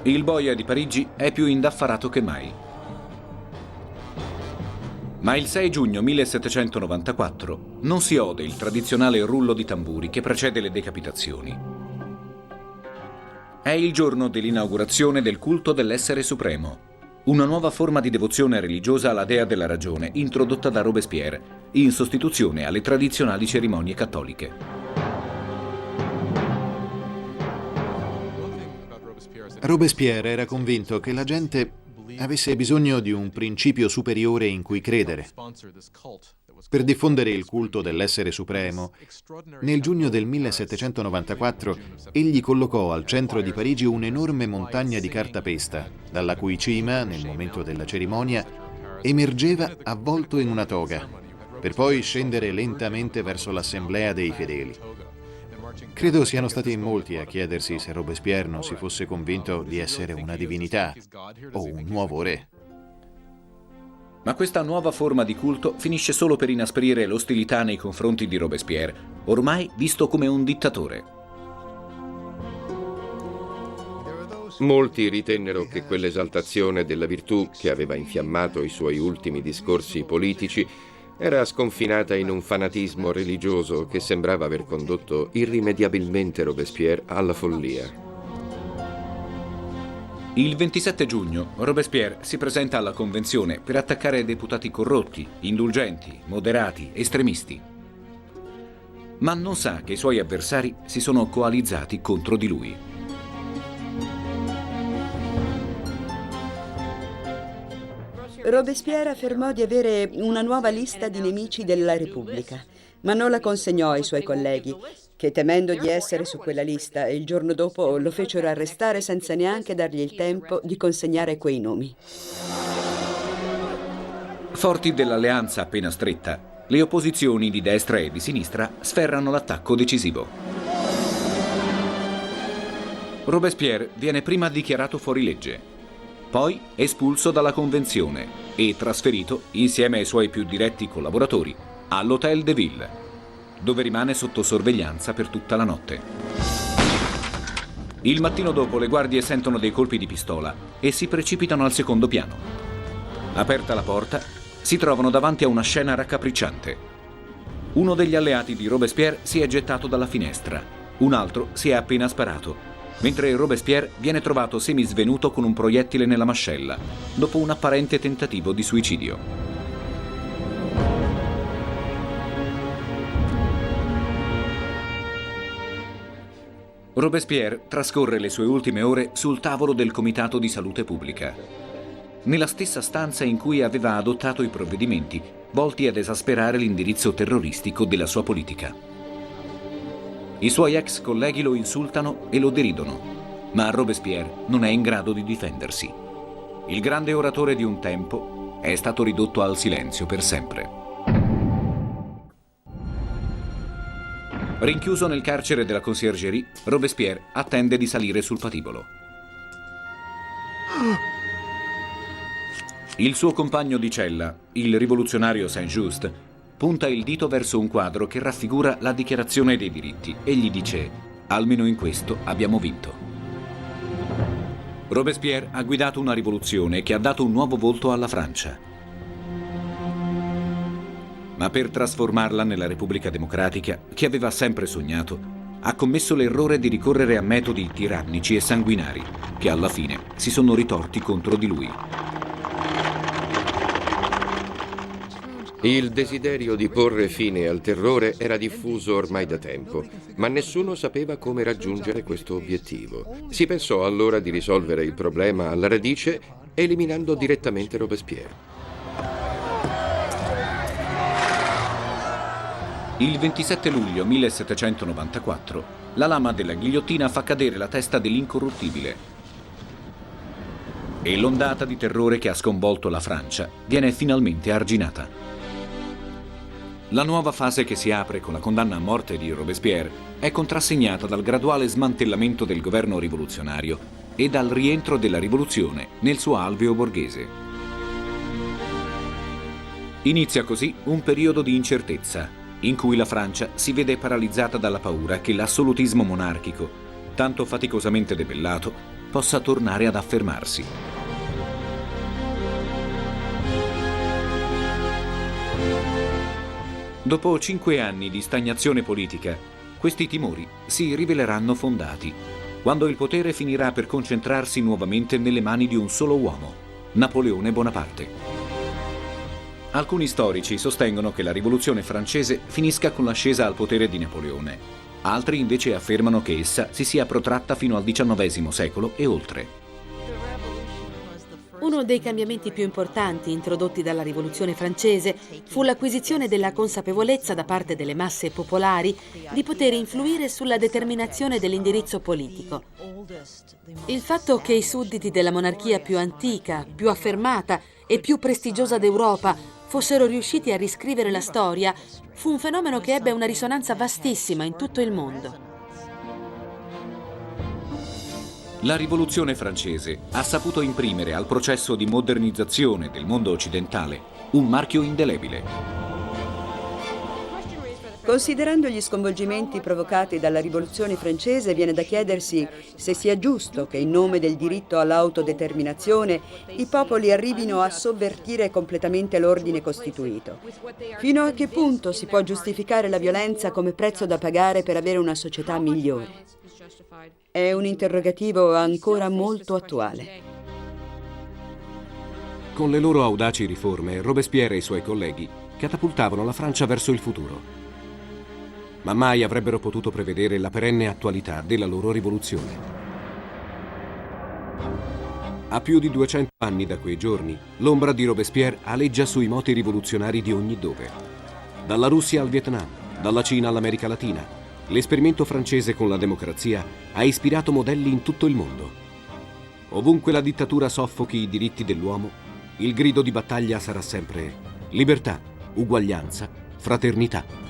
Il boia di Parigi è più indaffarato che mai. Ma il 6 giugno 1794 non si ode il tradizionale rullo di tamburi che precede le decapitazioni. È il giorno dell'inaugurazione del culto dell'essere supremo, una nuova forma di devozione religiosa alla dea della ragione introdotta da Robespierre in sostituzione alle tradizionali cerimonie cattoliche. Robespierre era convinto che la gente avesse bisogno di un principio superiore in cui credere. Per diffondere il culto dell'essere supremo, nel giugno del 1794 egli collocò al centro di Parigi un'enorme montagna di cartapesta, dalla cui cima, nel momento della cerimonia, emergeva avvolto in una toga, per poi scendere lentamente verso l'assemblea dei fedeli. Credo siano stati in molti a chiedersi se Robespierre non si fosse convinto di essere una divinità o un nuovo re. Ma questa nuova forma di culto finisce solo per inasprire l'ostilità nei confronti di Robespierre, ormai visto come un dittatore. Molti ritennero che quell'esaltazione della virtù che aveva infiammato i suoi ultimi discorsi politici era sconfinata in un fanatismo religioso che sembrava aver condotto irrimediabilmente Robespierre alla follia. Il 27 giugno Robespierre si presenta alla convenzione per attaccare deputati corrotti, indulgenti, moderati, estremisti. Ma non sa che i suoi avversari si sono coalizzati contro di lui. Robespierre affermò di avere una nuova lista di nemici della Repubblica, ma non la consegnò ai suoi colleghi, che temendo di essere su quella lista, il giorno dopo lo fecero arrestare senza neanche dargli il tempo di consegnare quei nomi. Forti dell'alleanza appena stretta, le opposizioni di destra e di sinistra sferrano l'attacco decisivo. Robespierre viene prima dichiarato fuorilegge, poi espulso dalla Convenzione e trasferito, insieme ai suoi più diretti collaboratori, all'Hôtel de Ville, dove rimane sotto sorveglianza per tutta la notte. Il mattino dopo le guardie sentono dei colpi di pistola e si precipitano al secondo piano. Aperta la porta, si trovano davanti a una scena raccapricciante. Uno degli alleati di Robespierre si è gettato dalla finestra, un altro si è appena sparato, mentre Robespierre viene trovato semisvenuto con un proiettile nella mascella, dopo un apparente tentativo di suicidio. Robespierre trascorre le sue ultime ore sul tavolo del Comitato di Salute Pubblica, nella stessa stanza in cui aveva adottato i provvedimenti volti ad esasperare l'indirizzo terroristico della sua politica. I suoi ex colleghi lo insultano e lo deridono, ma Robespierre non è in grado di difendersi. Il grande oratore di un tempo è stato ridotto al silenzio per sempre. Rinchiuso nel carcere della Conciergerie, Robespierre attende di salire sul patibolo. Il suo compagno di cella, il rivoluzionario Saint-Just, punta il dito verso un quadro che raffigura la Dichiarazione dei diritti e gli dice: almeno in questo abbiamo vinto. Robespierre ha guidato una rivoluzione che ha dato un nuovo volto alla Francia. Ma per trasformarla nella Repubblica Democratica, che aveva sempre sognato, ha commesso l'errore di ricorrere a metodi tirannici e sanguinari, che alla fine si sono ritorti contro di lui. Il desiderio di porre fine al terrore era diffuso ormai da tempo, ma nessuno sapeva come raggiungere questo obiettivo. Si pensò allora di risolvere il problema alla radice, eliminando direttamente Robespierre. Il 27 luglio 1794, la lama della ghigliottina fa cadere la testa dell'incorruttibile. E l'ondata di terrore che ha sconvolto la Francia viene finalmente arginata. La nuova fase che si apre con la condanna a morte di Robespierre è contrassegnata dal graduale smantellamento del governo rivoluzionario e dal rientro della rivoluzione nel suo alveo borghese. Inizia così un periodo di incertezza, in cui la Francia si vede paralizzata dalla paura che l'assolutismo monarchico, tanto faticosamente debellato, possa tornare ad affermarsi. Dopo 5 anni di stagnazione politica, questi timori si riveleranno fondati, quando il potere finirà per concentrarsi nuovamente nelle mani di un solo uomo, Napoleone Bonaparte. Alcuni storici sostengono che la rivoluzione francese finisca con l'ascesa al potere di Napoleone. Altri invece affermano che essa si sia protratta fino al XIX secolo e oltre. Uno dei cambiamenti più importanti introdotti dalla Rivoluzione francese fu l'acquisizione della consapevolezza da parte delle masse popolari di poter influire sulla determinazione dell'indirizzo politico. Il fatto che i sudditi della monarchia più antica, più affermata e più prestigiosa d'Europa fossero riusciti a riscrivere la storia fu un fenomeno che ebbe una risonanza vastissima in tutto il mondo. La rivoluzione francese ha saputo imprimere al processo di modernizzazione del mondo occidentale un marchio indelebile. Considerando gli sconvolgimenti provocati dalla rivoluzione francese, viene da chiedersi se sia giusto che in nome del diritto all'autodeterminazione i popoli arrivino a sovvertire completamente l'ordine costituito. Fino a che punto si può giustificare la violenza come prezzo da pagare per avere una società migliore? È un interrogativo ancora molto attuale. Con le loro audaci riforme, Robespierre e i suoi colleghi catapultavano la Francia verso il futuro. Ma mai avrebbero potuto prevedere la perenne attualità della loro rivoluzione. A più di 200 anni da quei giorni, l'ombra di Robespierre aleggia sui moti rivoluzionari di ogni dove. Dalla Russia al Vietnam, dalla Cina all'America Latina, l'esperimento francese con la democrazia ha ispirato modelli in tutto il mondo. Ovunque la dittatura soffochi i diritti dell'uomo, il grido di battaglia sarà sempre libertà, uguaglianza, fraternità.